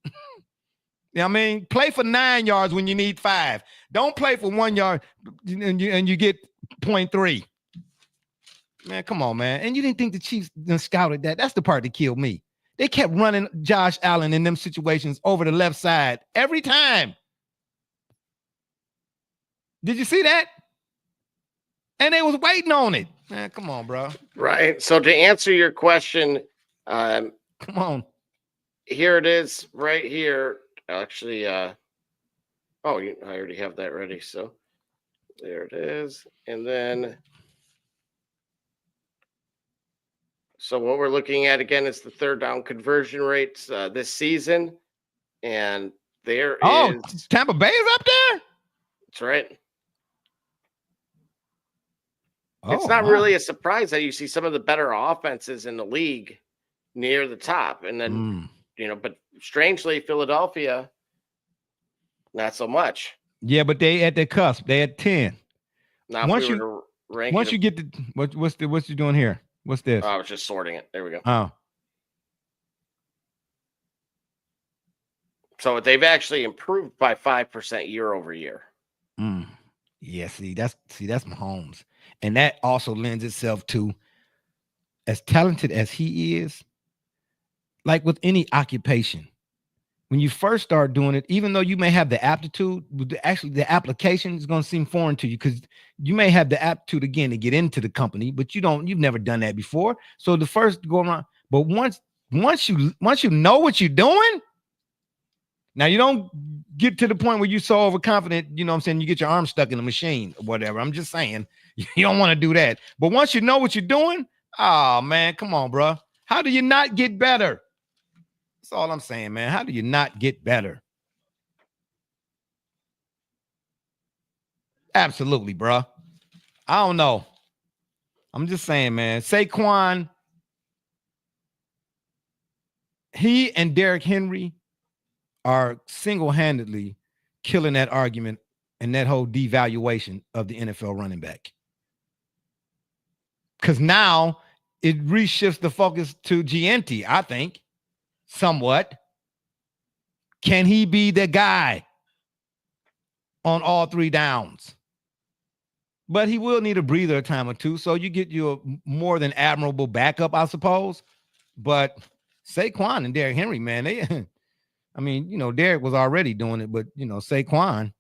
You know what I mean? Play for 9 yards when you need 5. Don't play for 1 yard and you get 0.3. Man, come on, man. And you didn't think the Chiefs scouted that. That's the part that killed me. They kept running Josh Allen in them situations over the left side every time. Did you see that? And they was waiting on it. Man, come on, bro. Right. So to answer your question, come on. Here it is right here. Actually, I already have that ready. So there it is. And then, so what we're looking at again is the 3rd down conversion rates this season. And there is Tampa Bay is up there? That's right. It's not really a surprise that you see some of the better offenses in the league near the top. And then, but strangely, Philadelphia, not so much. Yeah, but they at the cusp. They at 10. Now, once you get the what's you doing here? What's this? I was just sorting it. There we go. Oh. So they've actually improved by 5% year over year. Yeah, that's Mahomes. And that also lends itself to, as talented as he is, like with any occupation, when you first start doing it, even though you may have the aptitude, actually the application is going to seem foreign to you because you may have the aptitude again to get into the company, but you've never done that before. So the first go around, but once you know what you're doing, now you don't get to the point where you're so overconfident, you know what I'm saying, you get your arm stuck in the machine or whatever. I'm just saying, you don't want to do that. But once you know what you're doing, oh man, come on, bro. How do you not get better? That's all I'm saying, man. How do you not get better? Absolutely, bro. I don't know. I'm just saying, man. Saquon, he and Derrick Henry are single-handedly killing that argument and that whole devaluation of the NFL running back. Because now it reshifts the focus to Gianti, I think, somewhat. Can he be the guy on all 3 downs? But he will need a breather a time or two, so you get you a more than admirable backup, I suppose. But Saquon and Derrick Henry, man, Derrick was already doing it, but, Saquon,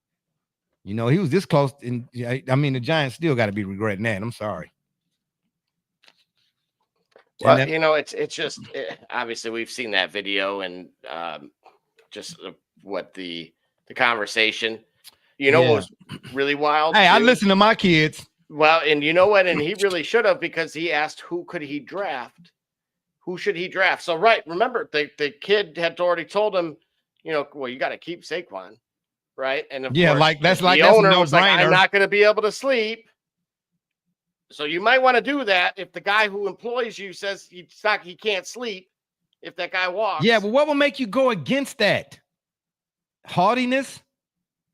he was this close. And the Giants still got to be regretting that. I'm sorry. Well, it's just obviously we've seen that video and just what the conversation. What was really wild? Hey, I listen to my kids. Well, and you know what? And he really should have, because he asked who could he draft? Who should he draft? So, remember, the kid had already told him, well, you got to keep Saquon, right? And of course, that's the owner was like, I'm not going to be able to sleep. So you might want to do that if the guy who employs you says he can't sleep. If that guy walks, yeah, but what will make you go against that? Haughtiness?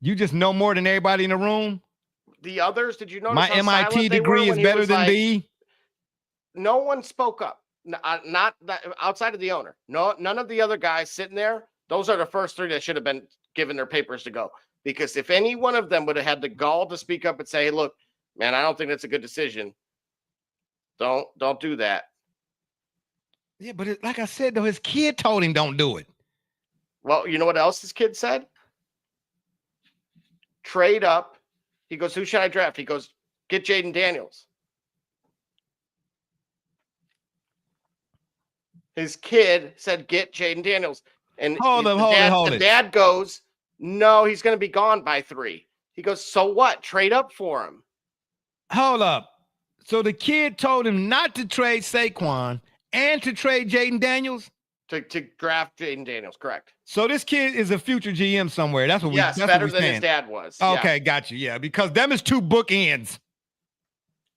You just know more than everybody in the room. The others, did you notice my MIT degree is better than thee? No one spoke up. Not outside of the owner. No, none of the other guys sitting there. Those are the first three that should have been given their papers to go. Because if any one of them would have had the gall to speak up and say, hey, look, man, I don't think that's a good decision. Don't do that. Yeah, but like I said, though, his kid told him don't do it. Well, you know what else his kid said? Trade up. He goes, who should I draft? He goes, get Jayden Daniels. His kid said, get Jayden Daniels. And the dad goes, no, he's going to be gone by 3. He goes, so what? Trade up for him. Hold up. So the kid told him not to trade Saquon and to trade Jayden Daniels? To draft Jayden Daniels, correct. So this kid is a future GM somewhere. That's what that's better than his dad was. Okay, got you. Yeah, because them is 2 bookends.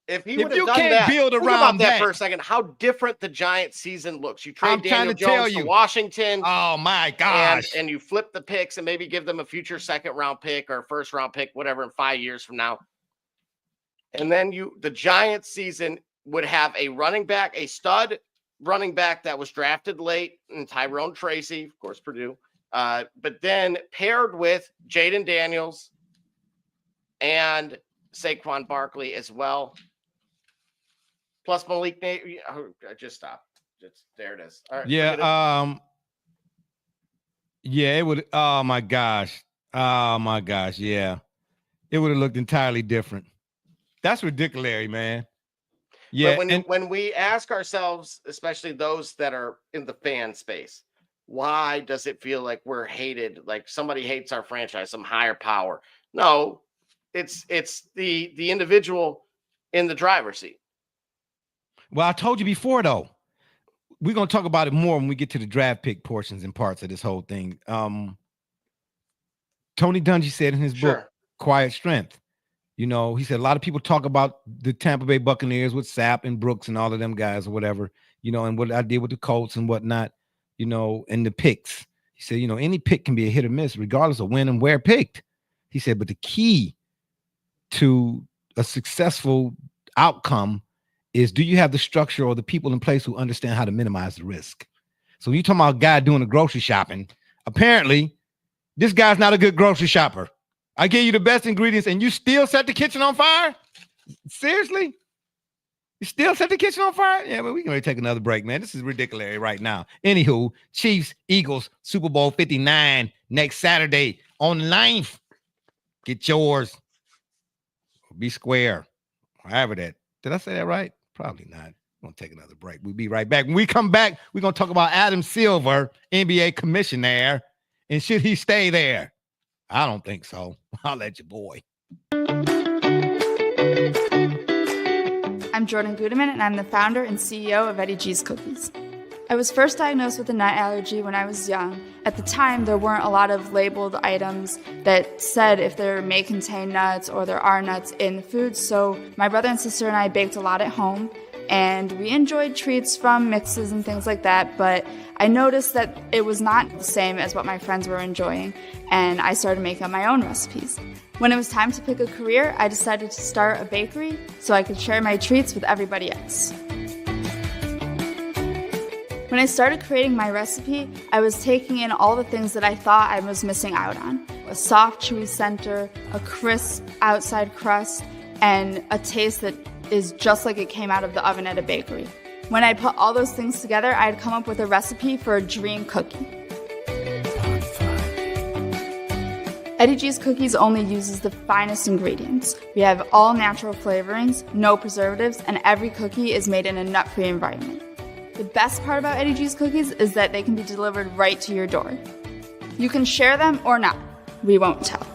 If you can't build around that for a second, how different the Giants season looks. You trade Daniel Jones to Washington. Oh my gosh. And you flip the picks and maybe give them a future 2nd-round pick or 1st-round pick, whatever, in 5 years from now. And then the Giants season would have a stud running back that was drafted late, and Tyrone Tracy, of course, Purdue. But then paired with Jayden Daniels and Saquon Barkley as well. Plus Malik Nate. Just stop. There it is. All right. Yeah. Yeah, it would. Oh my gosh. Yeah. It would have looked entirely different. That's ridiculous, man. Yeah. But when we ask ourselves, especially those that are in the fan space, why does it feel like we're hated? Like somebody hates our franchise, some higher power? No, it's the individual in the driver's seat. Well, I told you before, though, we're going to talk about it more when we get to the draft pick portions and parts of this whole thing. Tony Dungy said in his book, Quiet Strength, he said a lot of people talk about the Tampa Bay Buccaneers with Sapp and Brooks and all of them guys or whatever, and what I did with the Colts and whatnot, and the picks. He said, any pick can be a hit or miss regardless of when and where picked. He said, but the key to a successful outcome is, do you have the structure or the people in place who understand how to minimize the risk? So when you're talking about a guy doing the grocery shopping, apparently this guy's not a good grocery shopper. I give you the best ingredients and you still set the kitchen on fire? Seriously? You still set the kitchen on fire? Yeah, but we can really take another break, man. This is ridiculous right now. Anywho, Chiefs, Eagles, Super Bowl 59 next Saturday on 9th. Get yours. Be square. However that. Did I say that right? Probably not. We're going to take another break. We'll be right back. When we come back, we're going to talk about Adam Silver, NBA commissioner, and should he stay there? I don't think so. I'll let you boy. I'm Jordynne Gudeman, and I'm the founder and CEO of Eddie G's Cookies. I was first diagnosed with a nut allergy when I was young. At the time, there weren't a lot of labeled items that said if there may contain nuts or there are nuts in the food, so my brother and sister and I baked a lot at home, and we enjoyed treats from mixes and things like that, but I noticed that it was not the same as what my friends were enjoying, and I started making my own recipes. When it was time to pick a career, I decided to start a bakery so I could share my treats with everybody else. When I started creating my recipe, I was taking in all the things that I thought I was missing out on. A soft, chewy center, a crisp outside crust, and a taste that is just like it came out of the oven at a bakery. When I put all those things together, I had come up with a recipe for a dream cookie. Eddie G's Cookies only uses the finest ingredients. We have all natural flavorings, no preservatives, and every cookie is made in a nut-free environment. The best part about Eddie G's cookies is that they can be delivered right to your door. You can share them or not. We won't tell.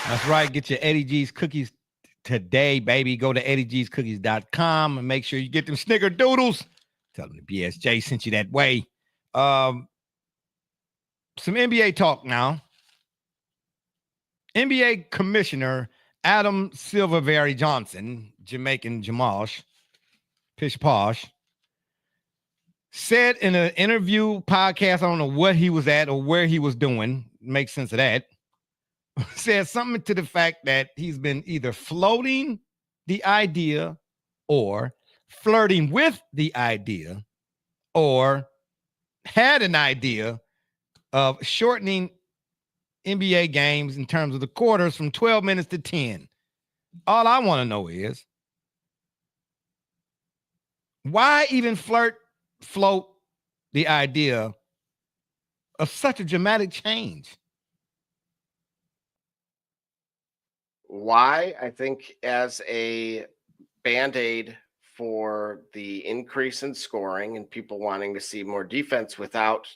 That's right. Get your Eddie G's cookies today, baby. Go to eddiegscookies.com and make sure you get them snickerdoodles. Tell them the BSJ sent you that way. Some NBA talk now. NBA Commissioner Adam Silverberry Johnson, Jamaican Jamash, Pish Posh, said in an interview podcast, I don't know what he was at or where he was doing, makes sense of that, said something to the fact that he's been either floating the idea or flirting with the idea or had an idea of shortening NBA games in terms of the quarters from 12 minutes to 10. All I want to know is why even float the idea of such a dramatic change? Why? I think as a band-aid for the increase in scoring and people wanting to see more defense without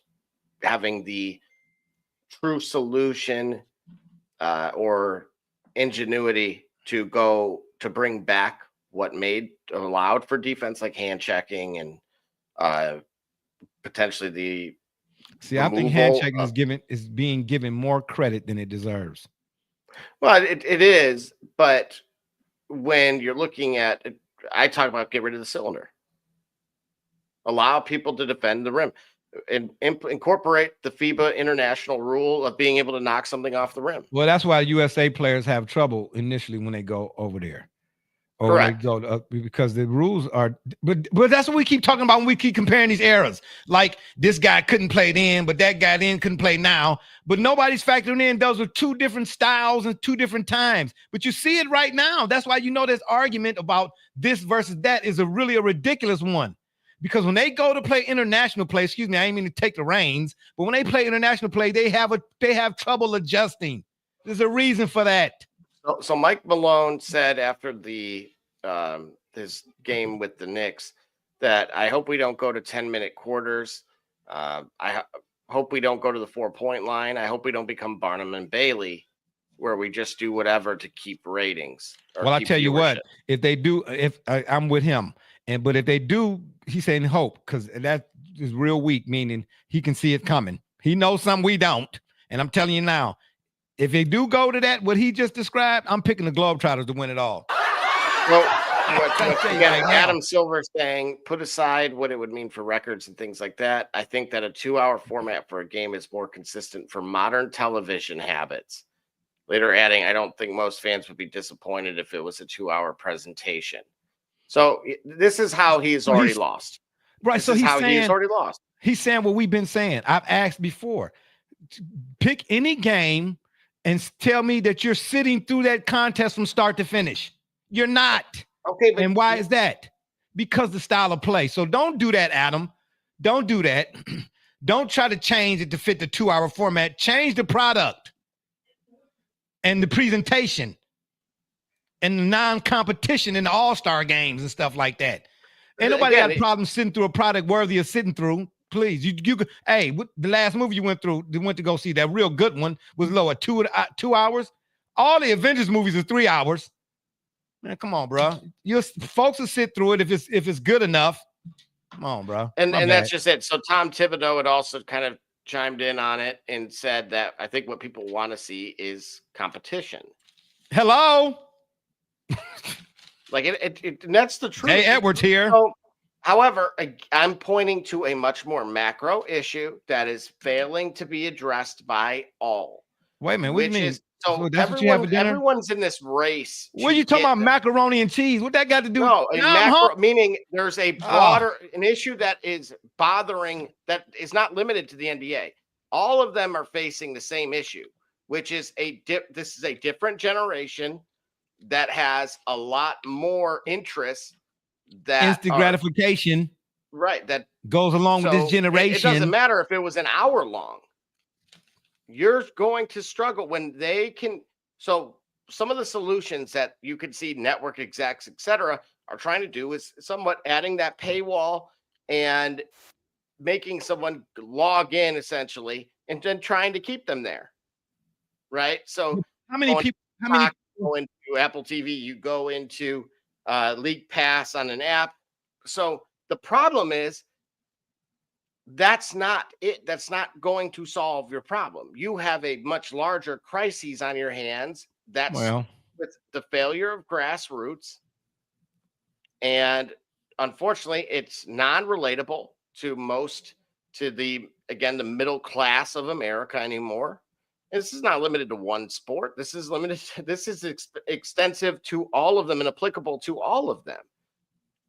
having the true solution or ingenuity to go to bring back what allowed for defense, like hand checking and potentially the I think hand checking is being given more credit than it deserves. Well, it is, but when you're looking at it, I talk about get rid of the cylinder. Allow people to defend the rim. And incorporate the FIBA international rule of being able to knock something off the rim. Well, that's why USA players have trouble initially when they go over there. Or correct. They go because the rules are, but that's what we keep talking about when we keep comparing these eras. Like this guy couldn't play then, but that guy then couldn't play now. But nobody's factoring in those are two different styles and two different times. But you see it right now. That's why you know this argument about this versus that is really a ridiculous one. Because when they go to play international play, excuse me, I ain't mean to take the reins, but when they play international play, they have trouble adjusting. There's a reason for that. So Mike Malone said after the his game with the Knicks that I hope we don't go to 10-minute quarters. I hope we don't go to the 4-point line. I hope we don't become Barnum and Bailey, where we just do whatever to keep ratings. Well, I tell you what, if they do, I'm with him. But if they do, he's saying hope, because that is real weak, meaning he can see it coming. He knows something we don't. And I'm telling you now, if they do go to that, what he just described, I'm picking the Globetrotters to win it all. Well, again, Adam Silver saying, put aside what it would mean for records and things like that. I think that a 2-hour format for a game is more consistent for modern television habits. Later adding, I don't think most fans would be disappointed if it was a 2-hour presentation. So this is how he's already lost. Right. So he's already lost. He's saying what we've been saying. I've asked before. Pick any game and tell me that you're sitting through that contest from start to finish. You're not. Okay. But and why is that? Because the style of play. So don't do that, Adam. Don't do that. Don't try to change it to fit the 2-hour format. Change the product and the presentation and the non-competition in the all-star games and stuff like that. Ain't nobody got a problem sitting through a product worthy of sitting through. Please, you hey, what the last movie you went to go see, that real good one, was low at 2 hours. All the Avengers movies are 3 hours. Man, come on, bro. You folks will sit through it if it's good enough. Come on, bro. And that's just it. So Tom Thibodeau had also kind of chimed in on it and said that I think what people want to see is competition. Hello. Like and that's the truth. Hey, Edwards here. So, however, I'm pointing to a much more macro issue that is failing to be addressed by all. Wait a minute, what do you mean? So everyone's in this race. What are you talking about? Macaroni and cheese? What that got to do? No, meaning there's a broader an issue that is bothering, that is not limited to the NBA. All of them are facing the same issue, which is this is a different generation that has a lot more interests that instant gratification. Right. That goes along with this generation. It doesn't matter if it was an hour long. You're going to struggle when they can. So some of the solutions that you could see network execs, et cetera, are trying to do is somewhat adding that paywall and making someone log in essentially, and then trying to keep them there. Right. So how many people go into Apple TV, you go into League Pass on an app. So the problem is that's not it. That's not going to solve your problem. You have a much larger crisis on your hands. That's with the failure of grassroots. And unfortunately, it's non-relatable to the middle class of America anymore. And this is not limited to one sport. This is extensive to all of them and applicable to all of them.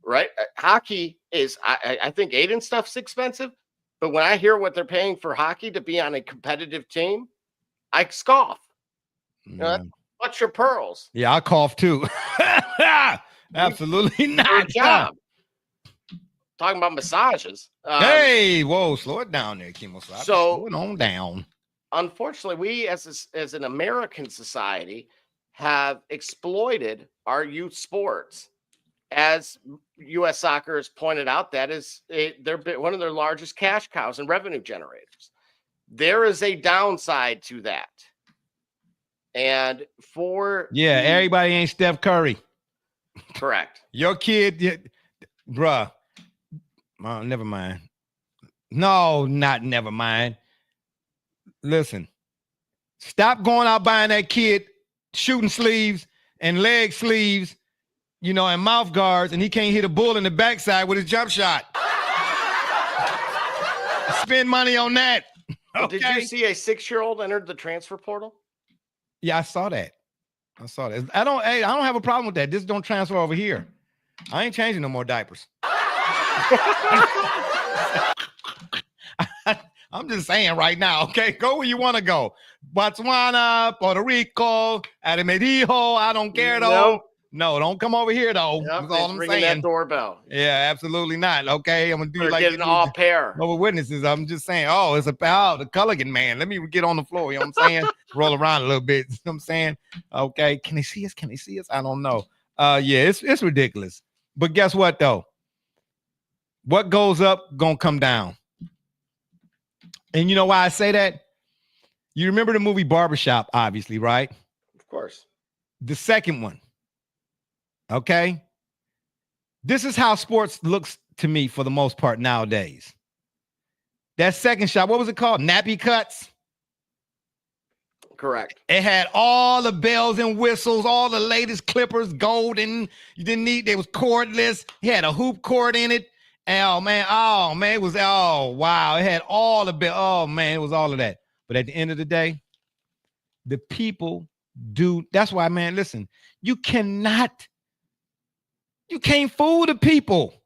Right? Hockey is, I think Aiden stuff's expensive, but when I hear what they're paying for hockey to be on a competitive team, I scoff. What's your pearls? Yeah, I cough too. Absolutely not. Good job. Talking about massages. Hey, whoa, slow it down there, Kimo. Slow it on down. Unfortunately, we as an American society have exploited our youth sports. As U.S. Soccer has pointed out, they're one of their largest cash cows and revenue generators. There is a downside to that. And everybody ain't Steph Curry. Correct. Your kid, bruh. Never mind. No, not never mind. Listen, stop going out buying that kid shooting sleeves and leg sleeves, and mouth guards, and he can't hit a bull in the backside with his jump shot. Spend money on that. Okay? Did you see a 6-year-old entered the transfer portal? Yeah, I saw that. I don't have a problem with that. Just don't transfer over here. I ain't changing no more diapers. I'm just saying right now, okay? Go where you want to go. Botswana, Puerto Rico, Aramedijo, I don't care though. No, don't come over here though. Yep, That's all I'm ringing saying. That doorbell. Yeah, absolutely not. Okay, I'm gonna do like getting all pair. Over witnesses. I'm just saying. Oh, it's the Culligan man. Let me get on the floor. You know what I'm saying? Roll around a little bit. You know what I'm saying? Okay. Can they see us? I don't know. Yeah, it's ridiculous. But guess what though? What goes up gonna come down. And you know why I say that? You remember the movie Barbershop, obviously, right? Of course. The second one. Okay. This is how sports looks to me for the most part nowadays. That second shot, what was it called? Nappy cuts? Correct. It had all the bells and whistles, all the latest clippers, golden. You didn't need, it was cordless. It had a hoop cord in it. Oh man, it was, wow. It had all the bells. Oh man, it was all of that. But at the end of the day, the people do. That's why, man, listen, you can't fool the people.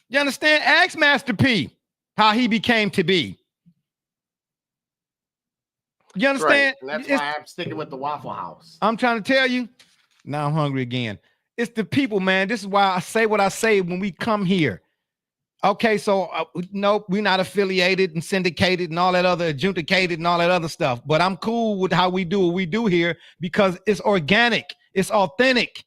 You understand? Ask Master P how he became to be. You understand? Right. And that's why I'm sticking with the Waffle House. I'm trying to tell you. Now I'm hungry again. It's the people, man. This is why I say what I say when we come here. Okay, so nope, we're not affiliated and syndicated and all that other adjudicated and all that other stuff. But I'm cool with how we do what we do here because it's organic, it's authentic.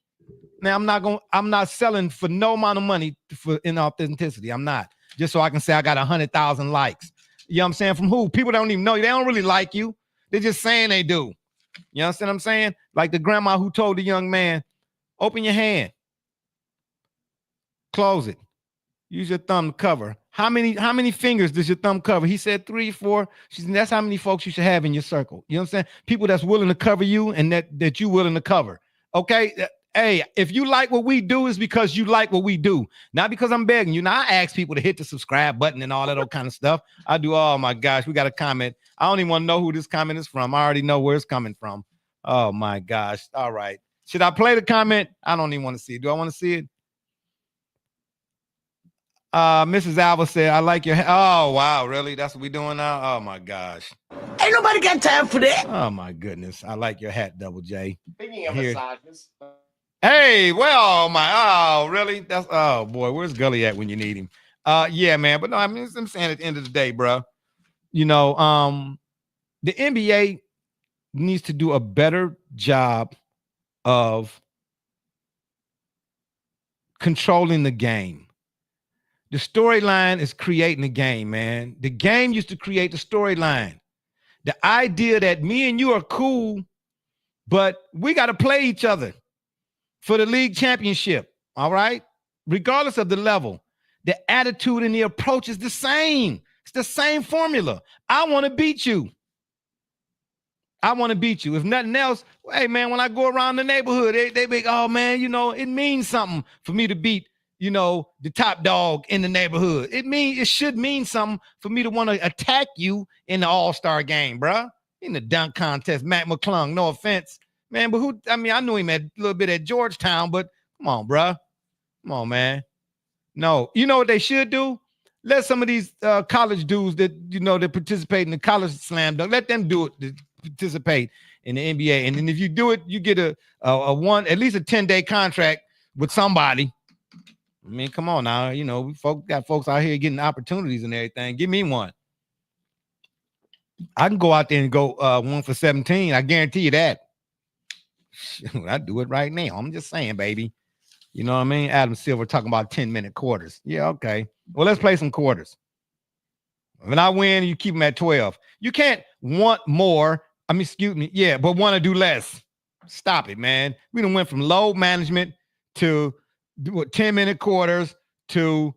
Now I'm not selling for no amount of money for inauthenticity. I'm not. Just so I can say I got 100,000 likes. You know what I'm saying? From who? People don't even know you. They don't really like you. They're just saying they do. You understand what I'm saying? Like the grandma who told the young man, open your hand. Close it. Use your thumb to cover. How many fingers does your thumb cover? He said 3, 4. She said, that's how many folks you should have in your circle. You know what I'm saying? People that's willing to cover you and that you willing to cover. Okay? Hey, if you like what we do, it's because you like what we do. Not because I'm begging you. Now, I ask people to hit the subscribe button and all that old kind of stuff. I do. Oh, my gosh. We got a comment. I don't even want to know who this comment is from. I already know where it's coming from. Oh, my gosh. All right. Should I play the comment? I don't even want to see it. Do I want to see it? Mrs. Alva said, I like your oh wow, really? That's what we doing now? Oh my gosh. Ain't nobody got time for that. Oh my goodness. I like your hat, Double J. Speaking of massages. Hey, well, really? Oh boy, where's Gully at when you need him? Yeah, man. But no, I mean, I'm saying at the end of the day, bro, the NBA needs to do a better job of controlling the game. The storyline is creating the game, man. The game used to create the storyline. The idea that me and you are cool, but we got to play each other for the league championship, all right? Regardless of the level, the attitude and the approach is the same. It's the same formula. I want to beat you. I want to beat you. If nothing else, hey, man, when I go around the neighborhood, they be, oh, man, it means something for me to beat, the top dog in the neighborhood. It should mean something for me to want to attack you in the all-star game, bruh. In the dunk contest, Matt McClung, no offense. Man, but I knew him a little bit at Georgetown, but come on, bruh. Come on, man. No, you know what they should do? Let some of these college dudes that, that participate in the college slam dunk, let them do it, to participate in the NBA. And then if you do it, you get at least a 10-day contract with somebody. I mean, come on now. We got folks out here getting opportunities and everything. Give me one. I can go out there and go 1 for 17. I guarantee you that. I do it right now. I'm just saying, baby. You know what I mean? Adam Silver talking about 10-minute quarters. Yeah, okay. Well, let's play some quarters. When I win, you keep them at 12. You can't want more. But want to do less. Stop it, man. We done went from load management to 10-minute quarters to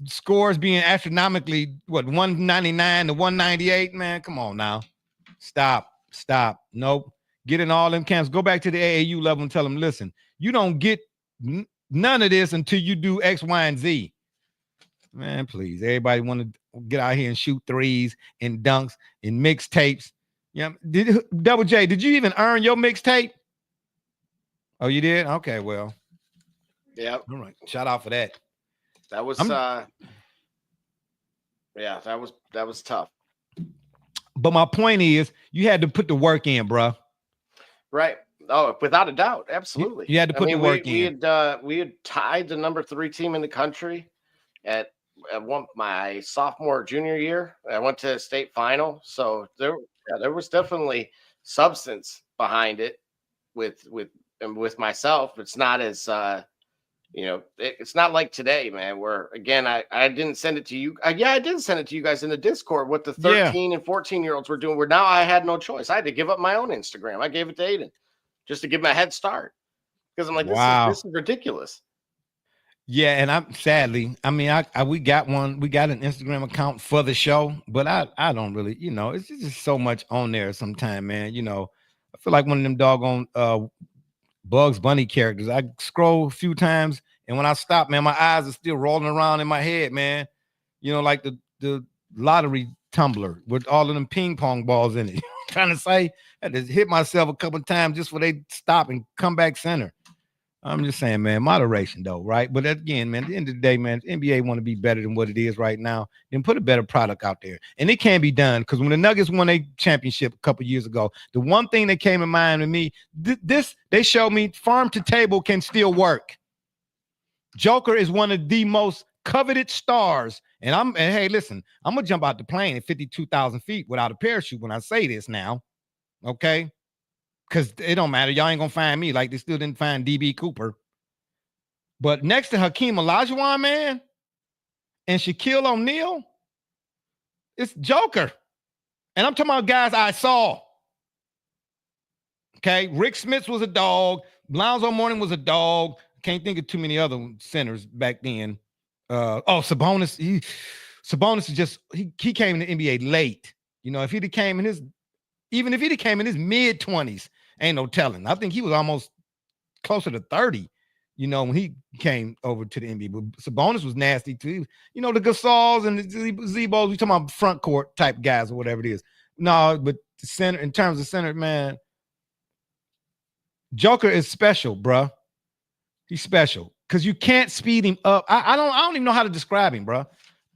scores being astronomically 199 to 198. Man, come on now. Stop. Nope. Get in all them camps. Go back to the AAU level and tell them, listen, you don't get none of this until you do X, Y, and Z. Man, please. Everybody want to get out here and shoot threes and dunks and mixtapes. Yeah. Double J, did you even earn your mixtape? Oh, you did? Okay, well. Yeah. All right. Shout out for that. That was that was tough. But my point is, you had to put the work in, bro. Right. Oh, without a doubt, absolutely. You had to put the work in. We had tied the number 3 team in the country at my sophomore junior year. I went to a state final, so there was definitely substance behind it with myself. It's not as it's not like today, man, where again, I didn't send it to you. I did send it to you guys in the Discord what the 13 and 14-year-olds were doing, where now I had no choice. I had to give up my own Instagram. I gave it to Aiden just to give him a head start because I'm like, this is ridiculous. Yeah, and we got an Instagram account for the show, but I don't really, it's just so much on there sometime, man. I feel like one of them doggone Bugs Bunny characters. I scroll a few times, and when I stop, man, my eyes are still rolling around in my head, man. Like the lottery tumbler with all of them ping pong balls in it. Trying to say, I just hit myself a couple of times just for they stop and come back center. I'm just saying, man, moderation though, right? But again, man, at the end of the day, man, NBA want to be better than what it is right now, then put a better product out there. And it can be done because when the Nuggets won a championship a couple years ago, the one thing that came in mind to me, they showed me farm to table can still work. Joker is one of the most coveted stars. And hey, listen, I'm going to jump out the plane at 52,000 feet without a parachute when I say this now, okay? Because it don't matter. Y'all ain't going to find me like they still didn't find DB Cooper. But next to Hakeem Olajuwon, man, and Shaquille O'Neal, it's Joker. And I'm talking about guys I saw. Okay? Rick Smith was a dog. Lonzo Mourning was a dog. Can't think of too many other centers back then. Sabonis. Sabonis is just, he came in the NBA late. If he'd have came in his mid-20s, ain't no telling. I think he was almost closer to 30, when he came over to the NBA. But Sabonis was nasty too. The Gasols and the Zebos, we talking about front court type guys or whatever it is. No, but the center, in terms of center, man, Joker is special, bruh. He's special because you can't speed him up. I don't even know how to describe him, bruh.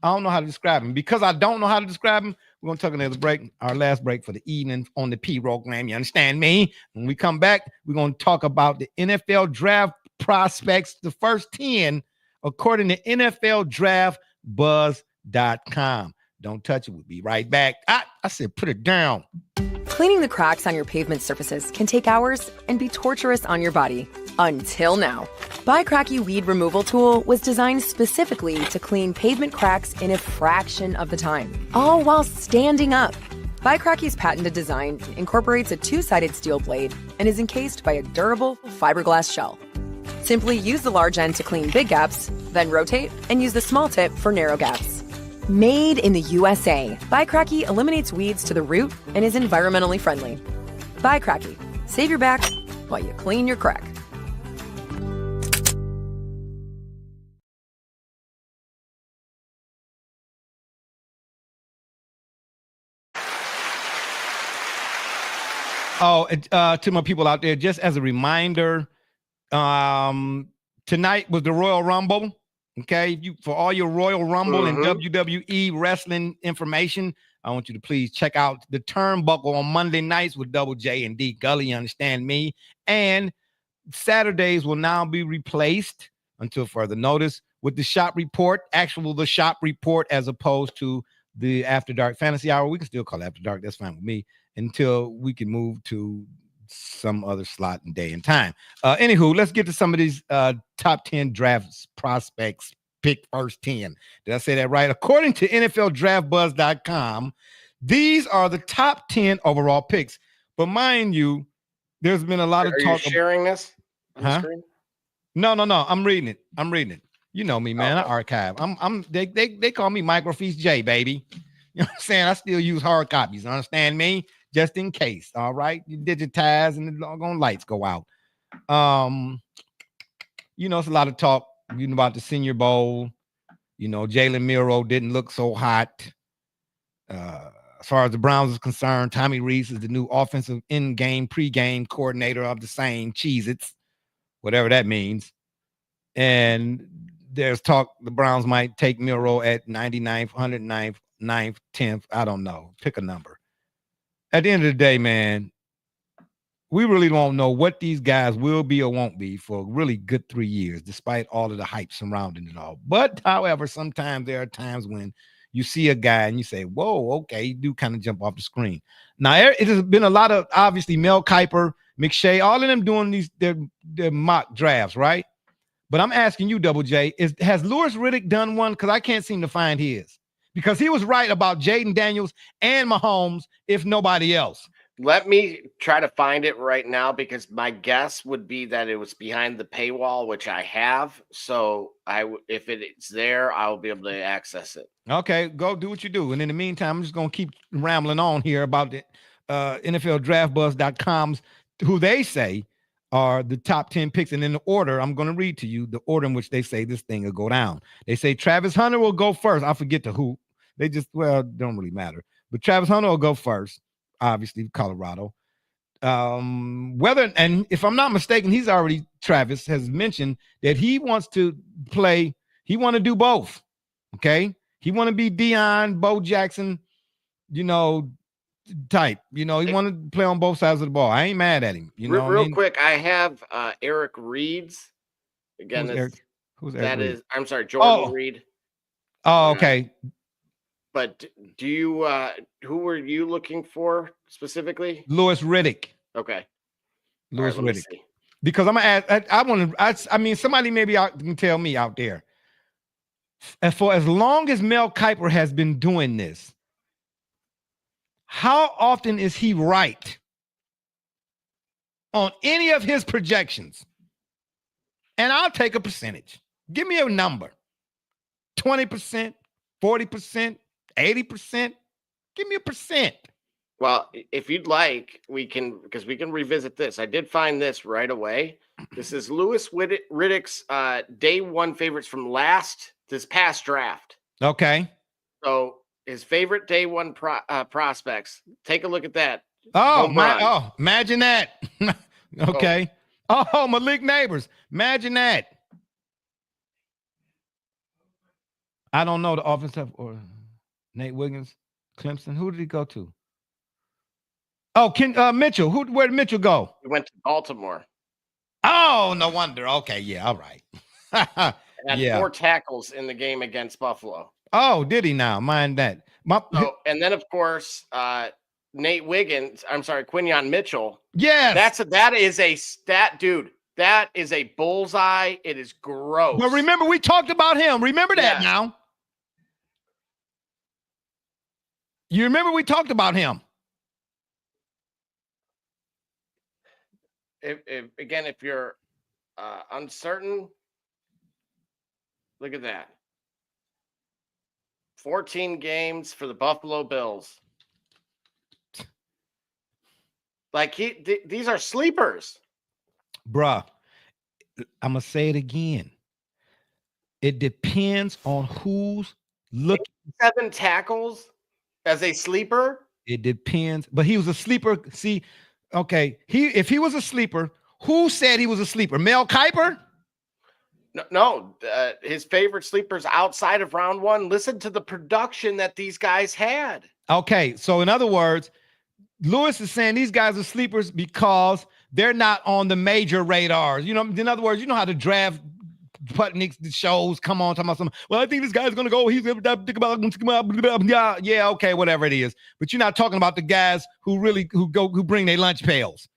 I don't know how to describe him. Because I don't know how to describe him, We're going to take another break, our last break for the evening on the P program. You understand me? When we come back, we're going to talk about the NFL draft prospects, the first 10, according to NFLDraftBuzz.com. Don't touch it. We'll be right back. I said put it down. Cleaning the cracks on your pavement surfaces can take hours and be torturous on your body. Until now. Bicracky Weed Removal Tool was designed specifically to clean pavement cracks in a fraction of the time, all while standing up. Bicracky's patented design incorporates a two-sided steel blade and is encased by a durable fiberglass shell. Simply use the large end to clean big gaps, then rotate and use the small tip for narrow gaps. Made in the USA, Bicracky eliminates weeds to the root and is environmentally friendly. Bicracky. Save your back while you clean your crack. To my people out there, just as a reminder, tonight was the Royal Rumble. Okay, for all your Royal Rumble and WWE wrestling information, I want you to please check out the Turnbuckle on Monday nights with Double J and D Gully. You understand me? And Saturdays will now be replaced until further notice with the Shop Report, the Shop Report, as opposed to the After Dark Fantasy Hour. We can still call it After Dark. That's fine with me until we can move to some other slot and day and time. Anywho, let's get to some of these top 10 drafts prospects. Pick first 10. Did I say that right? According to NFLDraftBuzz.com, these are the top 10 overall picks. But mind you, there's been a lot of talk. Are you sharing this? Huh? No. I'm reading it. You know me, man. I archive. They call me Microfiche J, baby. You know what I'm saying? I still use hard copies. Understand me? Just in case. All right. You digitize and the doggone lights go out. It's a lot of talk about the Senior Bowl. Jalen Miro didn't look so hot. As far as the Browns is concerned, Tommy Rees is the new offensive in-game, pre-game coordinator of the same Cheez-Its, whatever that means. And there's talk the Browns might take Miro at 99th, 109th, 9th, 10th. I don't know. Pick a number. At the end of the day, man, we really don't know what these guys will be or won't be for a really good 3 years, despite all of the hype surrounding it all. But, however, sometimes there are times when you see a guy and you say, whoa, okay, you do kind of jump off the screen. Now, it has been a lot of, obviously, Mel Kiper, McShay, all of them doing their mock drafts, right? But I'm asking you, Double J, has Louis Riddick done one? Because I can't seem to find his. Because he was right about Jaden Daniels and Mahomes, if nobody else. Let me try to find it right now, because my guess would be that it was behind the paywall, which I have. So if it's there, I'll be able to access it. Okay, go do what you do. And in the meantime, I'm just going to keep rambling on here about the NFLDraftBuzz.com's, who they say are the top 10 picks. And in the order, I'm going to read to you the order in which they say this thing will go down. They say Travis Hunter will go first. I forget the who. They just, don't really matter. But Travis Hunter will go first. Obviously, Colorado. And if I'm not mistaken, Travis has mentioned that he wants to play, he want to do both. Okay. He want to be Deion, Bo Jackson, type. He want to play on both sides of the ball. I ain't mad at him. Real quick, I have Eric Reed's. Again, who's Eric? I'm sorry, Jordan Reed. Oh, okay. But do you who were you looking for specifically? Louis Riddick. Okay. Louis Riddick. Because I'm gonna ask, I mean, somebody maybe can tell me out there. And for as long as Mel Kiper has been doing this, how often is he right on any of his projections? And I'll take a percentage. Give me a number. 20%, 40%. 80%. Give me a percent. Well, if you'd like, we can revisit this. I did find this right away. This is Louis Riddick's day one favorites from this past draft. Okay. So his favorite day one prospects. Take a look at that. Imagine that. Okay. Oh, Malik Neighbors. Imagine that. I don't know the offensive or Nate Wiggins. Clemson. Who did he go to? Oh, Mitchell. Where did Mitchell go? He went to Baltimore. Oh, no wonder. Okay, yeah, all right. Had 4 tackles in the game against Buffalo. Oh, did he now? Mind that. And then, of course, Quinyon Mitchell. Yes. That is a stat, dude. That is a bullseye. It is gross. But remember, we talked about him. Remember that now. You remember we talked about him. If you're uncertain, look at that. 14 games for the Buffalo Bills. Like these are sleepers. Bruh, I'm going to say it again. It depends on who's looking. 7 tackles as a sleeper? It depends. But he was a sleeper. See, okay, if he was a sleeper, who said he was a sleeper? Mel Kiper? No, his favorite sleepers outside of round 1. Listen to the production that these guys had. Okay, so in other words, Lewis is saying these guys are sleepers because they're not on the major radars. You know, in other words, you know how the draft Putnick's shows come on talking about something. Well, I think this guy's gonna go. He's gonna think about yeah, okay, whatever it is. But you're not talking about the guys who bring their lunch pails.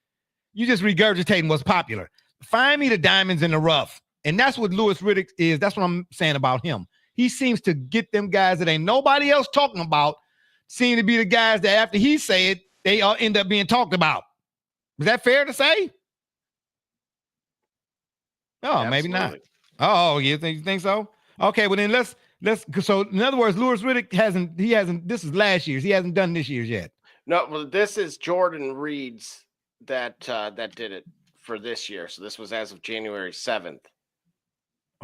You just regurgitating what's popular. Find me the diamonds in the rough. And that's what Louis Riddick is. That's what I'm saying about him. He seems to get them guys that ain't nobody else talking about, seem to be the guys that after he say it, they all end up being talked about. Is that fair to say? Oh, absolutely. Maybe not. Oh, you think so? Okay, well then let's so in other words, Louis Riddick hasn't this is last year's. He hasn't done this year's yet. No, well, this is Jordynne Reed's that did it for this year. So this was as of January 7th.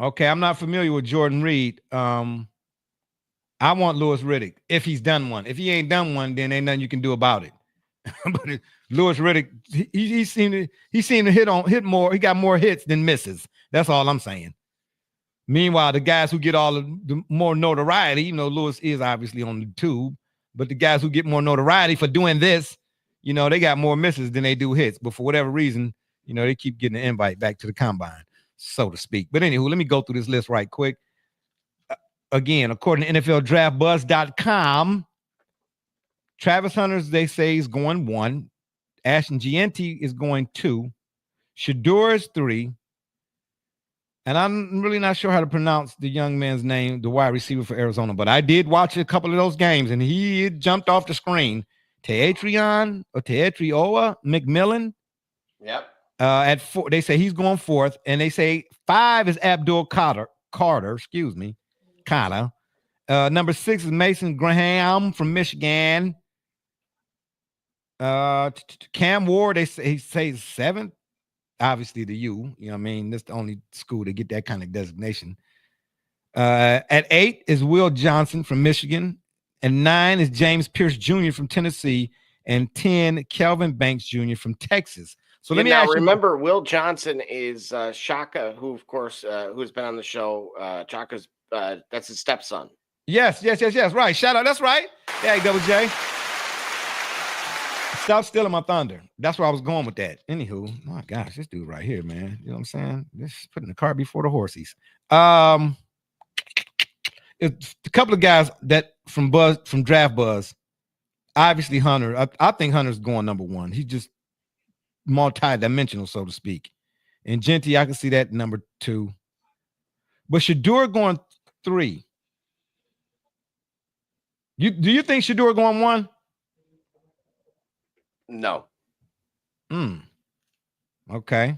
Okay, I'm not familiar with Jordynne Reed. I want Louis Riddick if he's done one. If he ain't done one, then ain't nothing you can do about it. But Louis Riddick, he seemed to hit more. He got more hits than misses. That's all I'm saying. Meanwhile, the guys who get all the more notoriety, you know, Louis is obviously on the tube, but the guys who get more notoriety for doing this, you know, they got more misses than they do hits. But for whatever reason, you know, they keep getting an invite back to the combine, so to speak. But anywho, let me go through this list right quick. Again, according to NFLDraftBuzz.com, Travis Hunter, they say, is going 1. Ashton Gianti is going 2. Shedeur is 3. And I'm really not sure how to pronounce the young man's name, the wide receiver for Arizona, but I did watch a couple of those games, and he jumped off the screen. Teatrioa McMillan. Yep. At 4, they say he's going 4th, and they say 5 is Abdul Carter. Number 6 is Mason Graham from Michigan. Cam Ward, he says 7th. Obviously the U, you know what I mean? That's the only school to get that kind of designation. At 8 is Will Johnson from Michigan. And 9 is James Pierce Jr. from Tennessee. And 10, Kelvin Banks Jr. from Texas. So let me ask you. Remember, Will Johnson is Shaka, who, of course, who's been on the show. Shaka's, that's his stepson. Yes. Right. Shout out. That's right. Hey, Double J. Stop stealing my thunder. That's where I was going with that. Anywho, my gosh, this dude right here, man. You know what I'm saying? This putting the cart before the horses. It's a couple of guys that from Draft Buzz. Obviously, Hunter. I think Hunter's going number 1. He's just multi-dimensional, so to speak. And Genty, I can see that number 2. But Shedeur going 3. Do you think Shedeur going 1? No. Okay.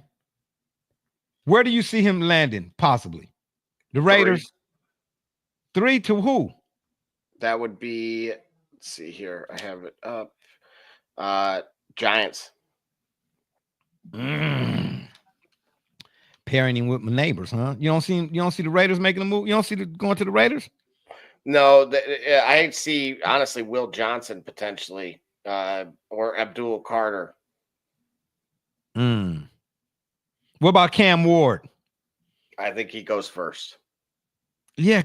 Where do you see him landing? Possibly the Raiders. 3 to who? That would be. Let's see here. I have it up. Giants. Parenting with my neighbors, huh? You don't see the Raiders making a move. You don't see going to the Raiders. No, I see honestly Will Johnson potentially. Or Abdul Carter. What about Cam Ward? I think he goes first. Yeah,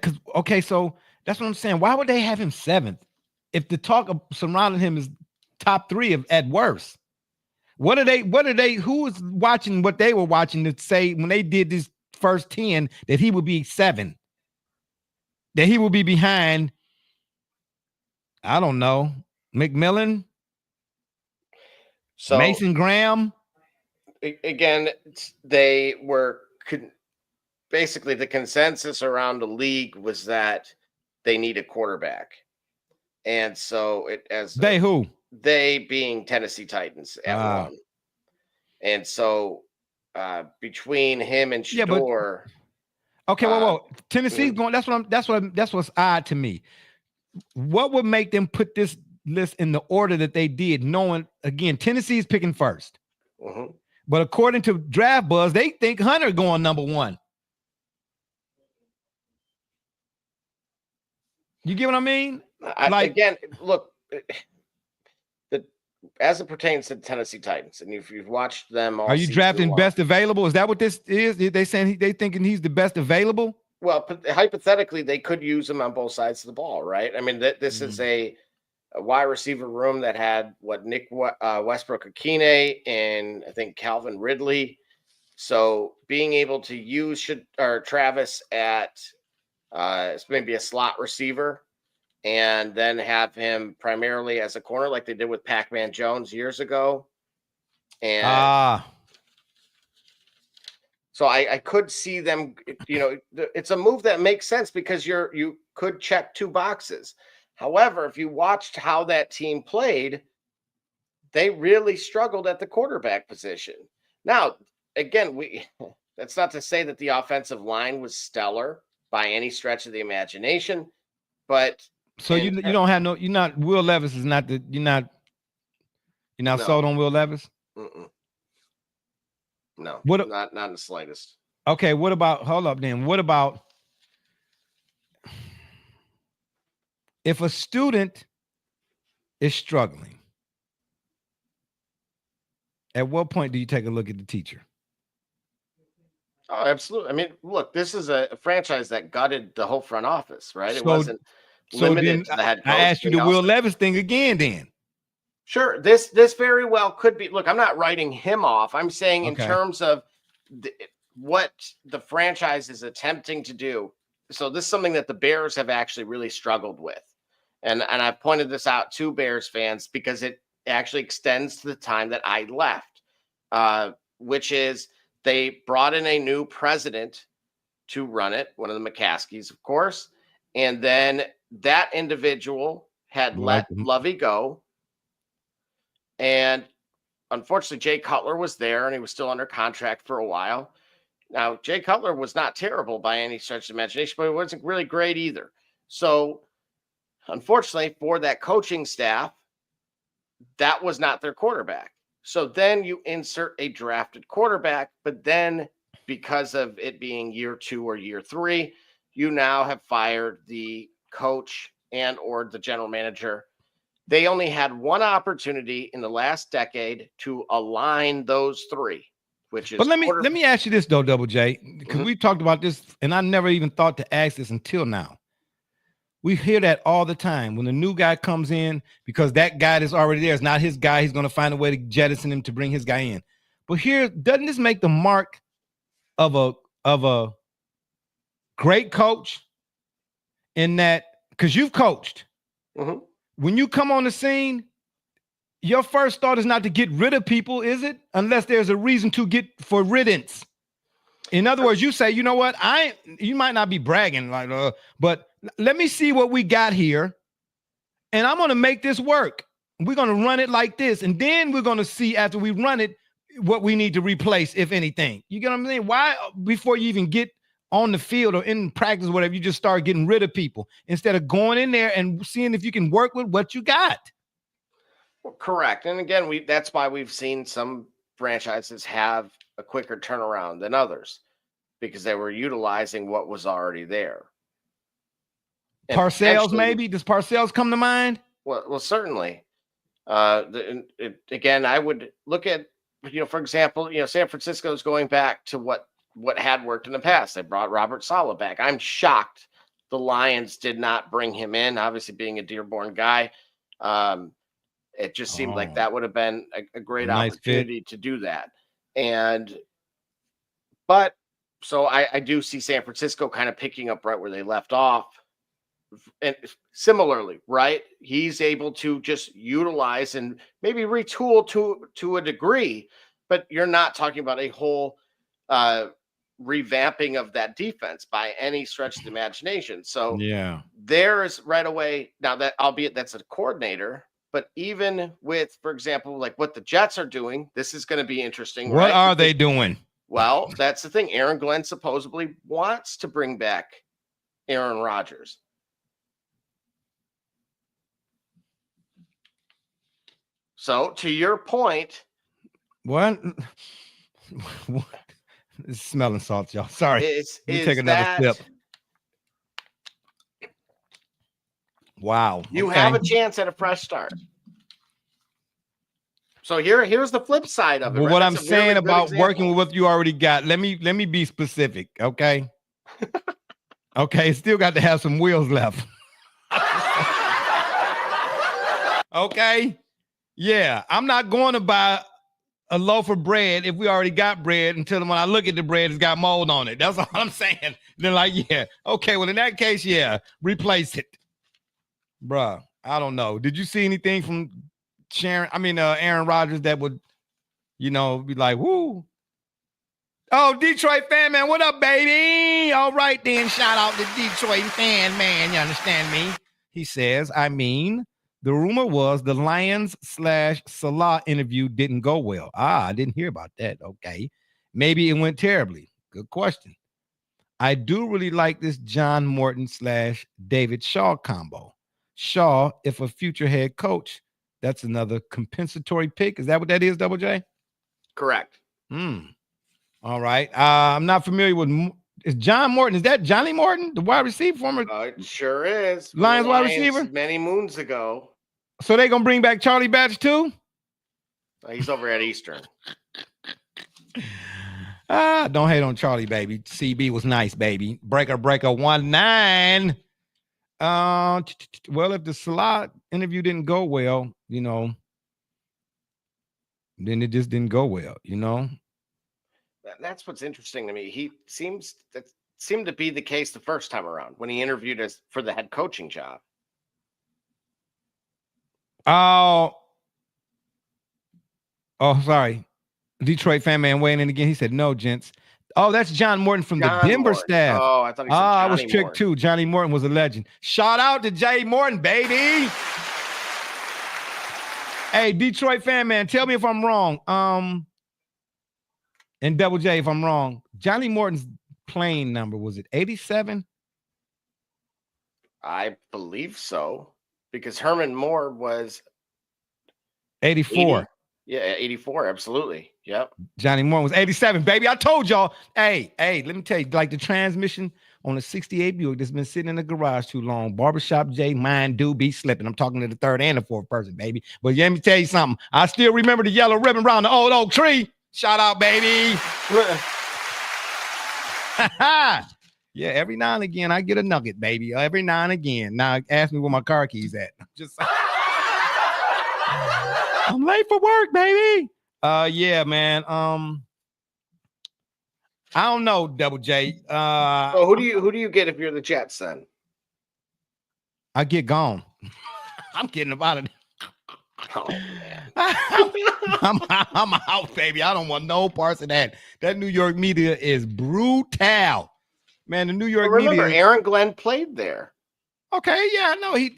so that's what I'm saying. Why would they have him 7th if the talk surrounding him is top 3 at worst. What are they? Who was watching what they were watching to say when they did this first 10 that he would be 7, that he would be behind? I don't know, McMillan, So Mason Graham. Again, they were basically the consensus around the league was that they need a quarterback, and so they being Tennessee Titans at 1, and so between him and Shador. Okay, well, Tennessee's going. That's what's odd to me. What would make them put this list in the order that they did, knowing again Tennessee's picking first? But according to Draft Buzz, they think Hunter going number 1. You get what I mean? Again, look, as it pertains to the Tennessee Titans, and if you've watched them all, are you drafting best available? Is that what this is? They saying they thinking he's the best available? Well, hypothetically, they could use him on both sides of the ball, right? I mean, this is a wide receiver room that had Nick Westbrook-Akine and I think Calvin Ridley. So being able to use Travis at maybe a slot receiver and then have him primarily as a corner like they did with Pac-Man Jones years ago. And so I could see them, it's a move that makes sense because you could check 2 boxes. However, if you watched how that team played, they really struggled at the quarterback position. Now, again, that's not to say that the offensive line was stellar by any stretch of the imagination, but so you don't have you're not Will Levis is not the you're not sold on Will Levis? No, not in the slightest. Okay, what about hold up then? What about if a student is struggling? At what point do you take a look at the teacher? Oh, absolutely. I mean, look, this is a franchise that gutted the whole front office, right? It wasn't limited to the head coach. I asked you the Will Levis thing again then. Sure. This very well could be. Look, I'm not writing him off. I'm saying in terms of what the franchise is attempting to do. So this is something that the Bears have actually really struggled with. And I've pointed this out to Bears fans because it actually extends to the time that I left, which is they brought in a new president to run it, one of the McCaskies, of course. And then that individual had let Lovey go. And unfortunately, Jay Cutler was there and he was still under contract for a while. Now, Jay Cutler was not terrible by any stretch of imagination, but it wasn't really great either. So unfortunately for that coaching staff, that was not their quarterback. So then you insert a drafted quarterback, but then because of it being year 2 or year 3, you now have fired the coach and or the general manager. They only had one opportunity in the last decade to align those 3, which is. But let me ask you this though, Double J, because we talked about this, and I never even thought to ask this until now. We hear that all the time when the new guy comes in, because that guy that's already there is not his guy. He's going to find a way to jettison him to bring his guy in. But here, doesn't this make the mark of a great coach in that, because you've coached. When you come on the scene, your first thought is not to get rid of people, is it? Unless there's a reason to get for riddance. In other words, you say, you know what? You might not be bragging, but let me see what we got here, and I'm going to make this work. We're going to run it like this, and then we're going to see after we run it what we need to replace, if anything. You get what I'm saying? Why, before you even get on the field or in practice, whatever, you just start getting rid of people instead of going in there and seeing if you can work with what you got? Well, correct. And again, that's why we've seen some franchises have a quicker turnaround than others, because they were utilizing what was already there. Parcells, maybe? Does Parcells come to mind? Well, certainly. Again, I would look at, for example, San Francisco's going back to what had worked in the past. They brought Robert Saleh back. I'm shocked the Lions did not bring him in. Obviously, being a Dearborn guy, it just seemed like that would have been a great opportunity to do that. But I do see San Francisco kind of picking up right where they left off. And similarly, right? He's able to just utilize and maybe retool to a degree, but you're not talking about a whole revamping of that defense by any stretch of the imagination. So yeah, there's right away now that, albeit that's a coordinator, but even with, for example, like what the Jets are doing, this is going to be interesting. What are they doing? Well, that's the thing. Aaron Glenn supposedly wants to bring back Aaron Rodgers. So to your point, what? It's smelling salt, y'all. Sorry. Let me take another sip. Wow. You have a chance at a fresh start. So here's the flip side of it. Well, right? what That's I'm a saying really good about example. working with what you already got, let me be specific, okay? Okay, still got to have some wheels left. Okay? Yeah, I'm not going to buy a loaf of bread if we already got bread until when I look at the bread, it's got mold on it. That's all I'm saying. They're like, yeah, okay, well, in that case, yeah, replace it. Bruh, I don't know. Did you see anything from Aaron Rodgers that would, be like, woo. Oh, Detroit fan, man, what up, baby? All right, then, shout out to Detroit fan, man. You understand me? He says, the rumor was the Lions/Salah interview didn't go well. I didn't hear about that. Okay. Maybe it went terribly. Good question. I do really like this John Morton/David Shaw combo. Shaw, if a future head coach, that's another compensatory pick. Is that what that is, Double J? Correct. All right. I'm not familiar with. Is John Morton? Is that Johnny Morton, the wide receiver, former? It sure is. Lions wide receiver? Many moons ago. So they gonna bring back Charlie Batch too? He's over at Eastern. Don't hate on Charlie, baby. CB was nice, baby. Breaker 19. Well, if the Salah interview didn't go well, then it just didn't go well, That's what's interesting to me. He seemed to be the case the first time around when he interviewed us for the head coaching job. Oh, sorry. Detroit fan man weighing in again. He said, no, gents. Oh, that's John Morton from the Denver staff. Oh, I thought he said Johnny I was tricked Morton. too. Johnny Morton was a legend. Shout out to Jay Morton, baby. Hey, Detroit fan man, tell me if I'm wrong. And Double J, if I'm wrong. Johnny Morton's plane number, was it 87? I believe so. Because Herman Moore was 84. 80, yeah, 84, absolutely. Yep. Johnny Moore was 87, baby. I told y'all. Hey, let me tell you, like the transmission on a 68 Buick that's been sitting in the garage too long. Barbershop J, mine do be slipping. I'm talking to the third and the fourth person, baby. But let me tell you something. I still remember the yellow ribbon around the old oak tree. Shout out, baby. Yeah, every now and again, I get a nugget, baby. Every now and again. Now, ask me where my car keys at. I'm late for work, baby. Yeah, man. I don't know, Double J. So who do you get if you're the Jets then? I get gone. I'm getting up out of there. Oh, man. I'm out, baby. I don't want no parts of that. That New York media is brutal. Man, the New York remember, media. Aaron Glenn played there. Okay, yeah, I know. He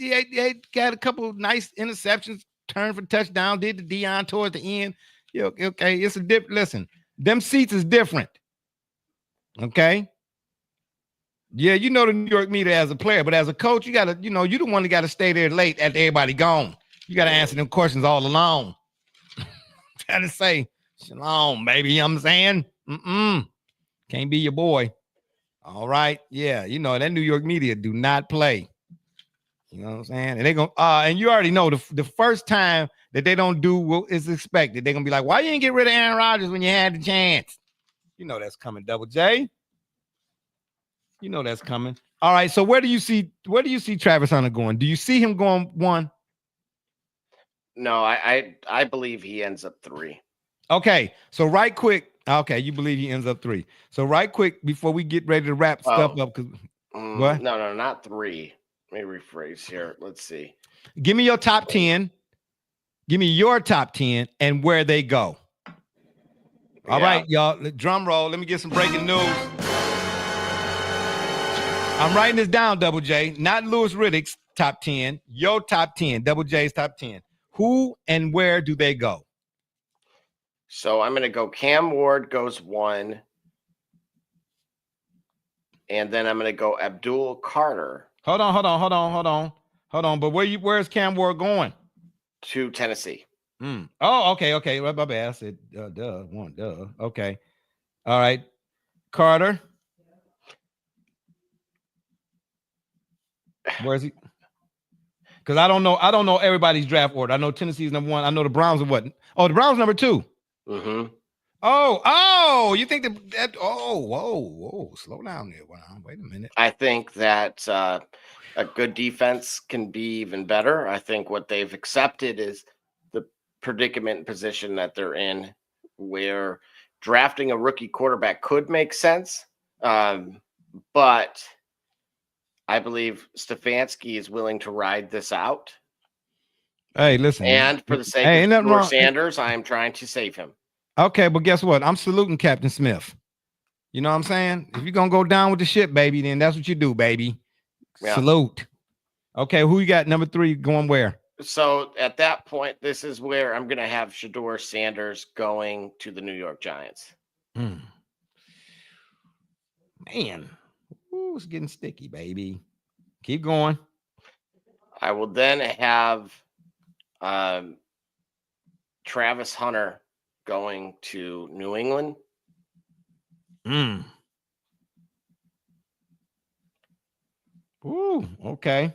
got a couple of nice interceptions, turned for touchdown, did the Dion towards the end. Yeah, okay, it's a listen, them seats is different. Okay. Yeah, the New York media as a player, but as a coach, you gotta, you the one that gotta stay there late after everybody gone. You gotta answer them questions all alone. Gotta say, shalom, baby. You know what I'm saying? Can't be your boy. All right. Yeah, that New York media do not play. You know what I'm saying? And they're gonna and you already know the first time that they don't do what is expected, they're gonna be like, why you didn't get rid of Aaron Rodgers when you had the chance? That's coming, Double J. That's coming. All right. So where do you see Travis Hunter going? Do you see him going 1? No, I believe he ends up 3. Okay. So right quick. Okay, you believe he ends up 3. So right quick before we get ready to wrap stuff up, because what? No, not 3. Let me rephrase here. Let's see. Give me your top 10. Give me your top 10 and where they go. All right, y'all. Drum roll. Let me get some breaking news. I'm writing this down, Double J. Not Louis Riddick's top 10. Your top 10. Double J's top 10. Who and where do they go? So I'm going to go Cam Ward goes 1. And then I'm going to go Abdul Carter. Hold on. But where's Cam Ward going? To Tennessee. Oh, okay. My bad. I said duh. Okay. All right. Carter. Where's he? Because I don't know everybody's draft order. I know Tennessee's number 1. I know the Browns are what? Oh, the Browns number 2. Mm-hmm. Oh, you think that whoa, slow down there. Wow, wait a minute. I think that a good defense can be even better. I think what they've accepted is the predicament position that they're in, where drafting a rookie quarterback could make sense. But I believe Stefanski is willing to ride this out. Hey, listen. And for the sake of George Sanders, I am trying to save him. Okay, but guess what? I'm saluting Captain Smith. You know what I'm saying? If you're going to go down with the ship, baby, then that's what you do, baby. Yeah. Salute. Okay, who you got number 3 going where? So at that point, this is where I'm going to have Shedeur Sanders going to the New York Giants. Man. Ooh, it's getting sticky, baby. Keep going. I will then have Travis Hunter going to New England. Ooh, okay.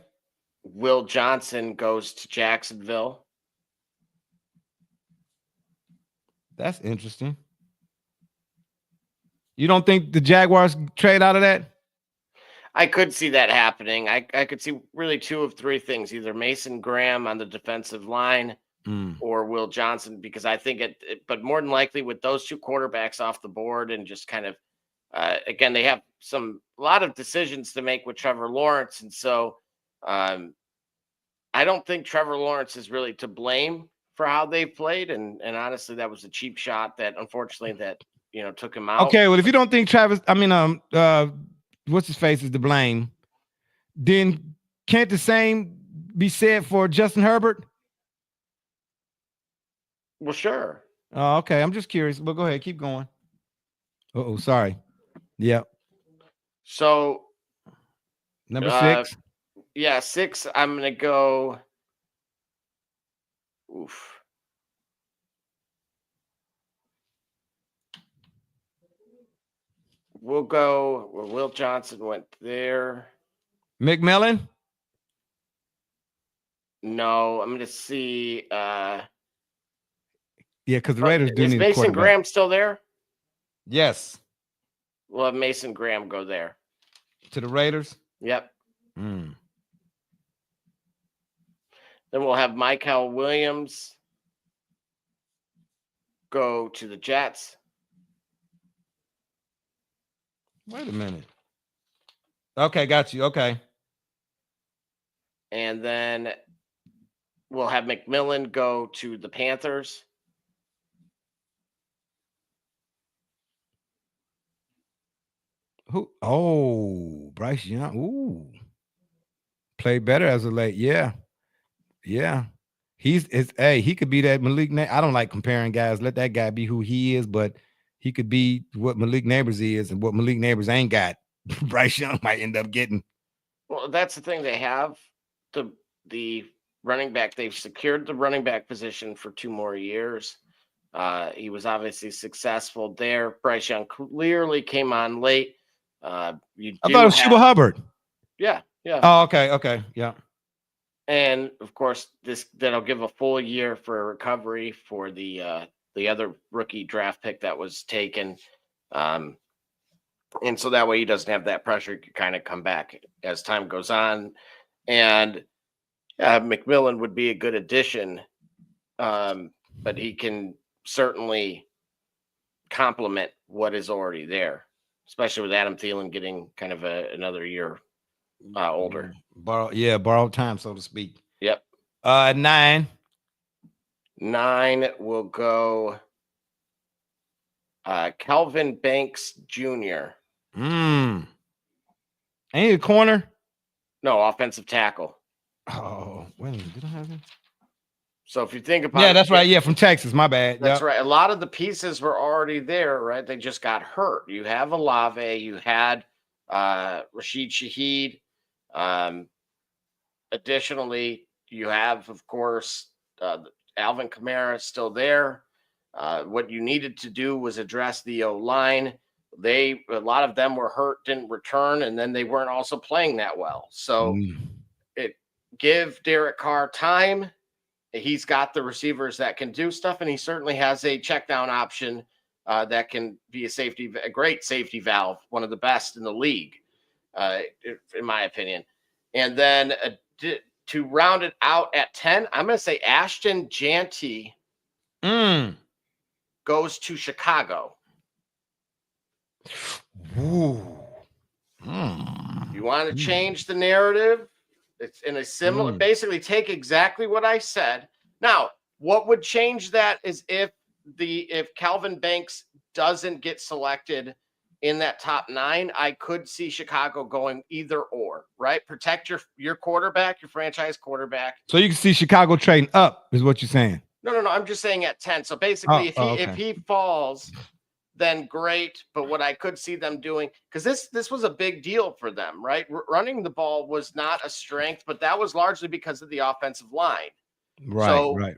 Will Johnson goes to Jacksonville. That's interesting. You don't think the Jaguars trade out of that? I could see that happening. I could see really 2 of 3 things, either Mason Graham on the defensive line or Will Johnson, because I think but more than likely with those 2 quarterbacks off the board and just kind of, again, they have a lot of decisions to make with Trevor Lawrence. And so I don't think Trevor Lawrence is really to blame for how they played. And honestly, that was a cheap shot that unfortunately took him out. Okay. Well, if you don't think what's his face is to blame, then can't the same be said for Justin Herbert? Well, sure. Oh, okay. I'm just curious, but go ahead. Keep going. Oh, sorry. Yeah. So number 6. Yeah, 6. I'm going to go. Oof. We'll go where Will Johnson went there. McMillan? No, I'm going to see. Yeah, because the Raiders do need a quarterback. Is Mason Graham still there? Yes. We'll have Mason Graham go there. To the Raiders? Yep. Then we'll have Michael Williams go to the Jets. Wait a minute. Okay, got you. Okay. And then we'll have McMillan go to the Panthers. Who? Oh, Bryce Young. Ooh. Played better as of late. Yeah. He could be that Malik. I don't like comparing guys. Let that guy be who he is, but he could be what Malik Neighbors is, and what Malik Neighbors ain't got. Bryce Young might end up getting. Well, that's the thing. They have the running back. They've secured the running back position for 2 more years. He was obviously successful there. Bryce Young clearly came on late. I thought it was Hubert Hubbard. Yeah. Oh, okay, yeah. And of course, that'll give a full year for recovery for the other rookie draft pick that was taken. And so that way he doesn't have that pressure to kind of come back as time goes on. And McMillan would be a good addition, but he can certainly complement what is already there, especially with Adam Thielen getting kind of another year older. Borrowed time, so to speak. Yep. 9. 9 will go Calvin Banks Jr. Ain't he a corner? No, offensive tackle. Oh, wait a minute. Did I have him? So if you think about that's right. Yeah, from Texas. My bad. That's right. A lot of the pieces were already there, right? They just got hurt. You have Olave. You had Rashid Shaheed. Additionally, you have, of course, Alvin Kamara still there. What you needed to do was address the O-line. A lot of them were hurt, didn't return, and then they weren't also playing that well. So give Derek Carr time. He's got the receivers that can do stuff, and he certainly has a check down option that can be a great safety valve, one of the best in the league, in my opinion. And then to round it out at 10, I'm going to say Ashton Janty goes to Chicago. Ooh. You want to change the narrative? It's in a similar, basically take exactly what I said. Now, what would change that is if Calvin Banks doesn't get selected in that top 9, I could see Chicago going either or, right? Protect your quarterback, your franchise quarterback. So you can see Chicago trading up, is what you're saying. No. I'm just saying at 10. So basically, if he falls, then great. But what I could see them doing, because this was a big deal for them, right? Running the ball was not a strength, but that was largely because of the offensive line. Right.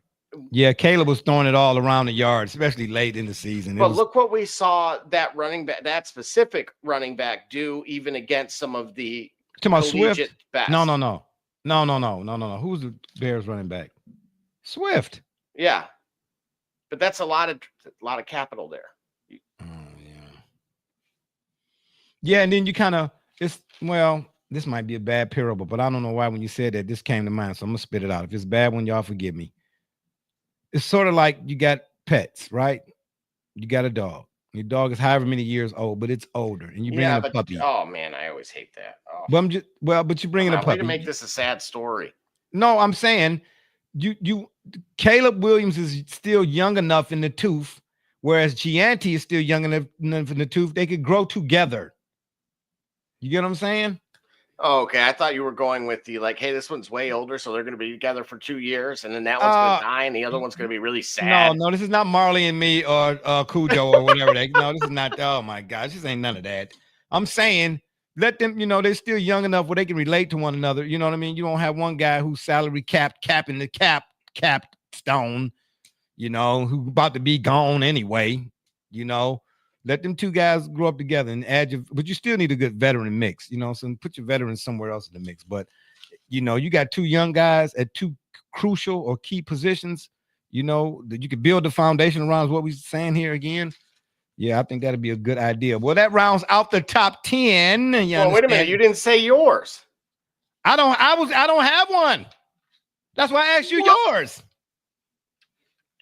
Yeah, Caleb was throwing it all around the yard, especially late in the season. But look what we saw that specific running back do, even against some of the Swift best. No. Who's the Bears running back? Swift. Yeah, but that's a lot of capital there. Yeah, and then you kind of this might be a bad parable, but I don't know why when you said that this came to mind, so I'm gonna spit it out. If it's a bad one, y'all forgive me. It's sort of like you got pets, right? You got a dog. Your dog is however many years old, but it's older, and you bring in a puppy. Oh man, I always hate that. Oh. But you bring in a puppy. Way to make this a sad story. No, I'm saying Caleb Williams is still young enough in the tooth, whereas Gianti is still young enough in the tooth. They could grow together. You get what I'm saying? Oh, okay. I thought you were going with the hey, this one's way older, so they're going to be together for 2 years, and then that one's going to die, and the other one's going to be really sad. No, this is not Marley and Me or Cujo or whatever. No, this is not. Oh my gosh, this ain't none of that. I'm saying let them. They're still young enough where they can relate to one another. You know what I mean? You don't have one guy who's salary capping the capstone. Who about to be gone anyway. Let them two guys grow up together and but you still need a good veteran mix, so put your veterans somewhere else in the mix. But, you got 2 young guys at 2 crucial or key positions, that you could build the foundation around what we're saying here again. Yeah, I think that'd be a good idea. Well, that rounds out the top 10. Well, wait a minute. You didn't say yours. I don't have one. That's why I asked you yours.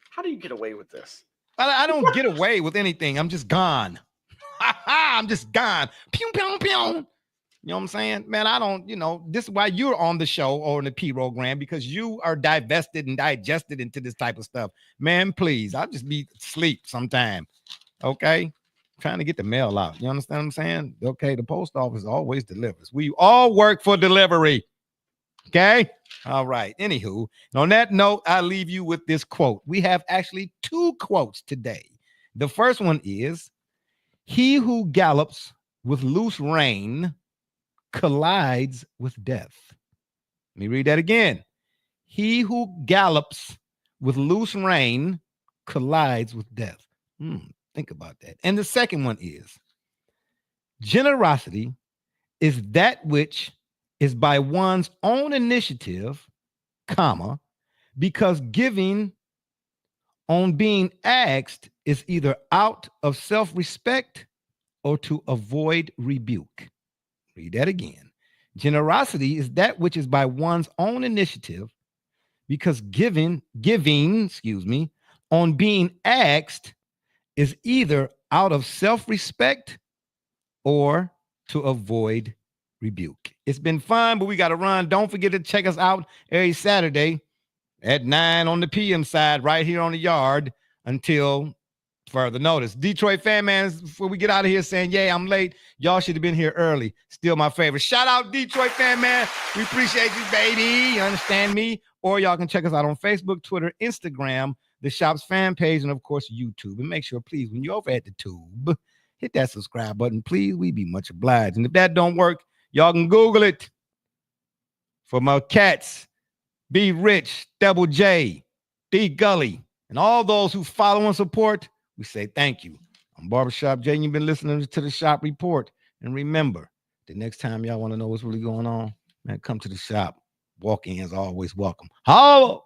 How do you get away with this? I don't get away with anything. I'm just gone. I'm just gone. Pew, pew, pew. You know what I'm saying? Man, I don't, this is why you're on the show or in the P-Program, because you are divested and digested into this type of stuff. Man, please, I'll just be asleep sometime. Okay? Trying to get the mail out. You understand what I'm saying? Okay, the post office always delivers. We all work for delivery. Okay? All right. Anywho, on that note, I leave you with this quote. We have actually 2 quotes today. The first one is, "He who gallops with loose rein collides with death." Let me read that again. "He who gallops with loose rein collides with death." Think about that. And the second one is, "Generosity is that which is by one's own initiative, because giving on being asked is either out of self-respect or to avoid rebuke. Read that again. Generosity is that which is by one's own initiative, because giving, on being asked is either out of self-respect or to avoid rebuke. It's been fun, but we got to run. Don't forget to check us out every Saturday at 9 on the PM side, right here on the yard until further notice. Detroit fan man, before we get out of here saying, yeah, I'm late. Y'all should have been here early. Still my favorite. Shout out Detroit fan man. We appreciate you, baby. You understand me? Or y'all can check us out on Facebook, Twitter, Instagram, the shop's fan page, and of course, YouTube. And make sure, please, when you're over at the tube, hit that subscribe button, please. We'd be much obliged. And if that don't work, y'all can Google it. For my cats, B Rich, Double J, D Gully, and all those who follow and support, we say thank you. I'm Barbershop Jay, and you've been listening to the Shop Report. And remember, the next time y'all want to know what's really going on, man, come to the shop. Walk-ins always welcome. Holla!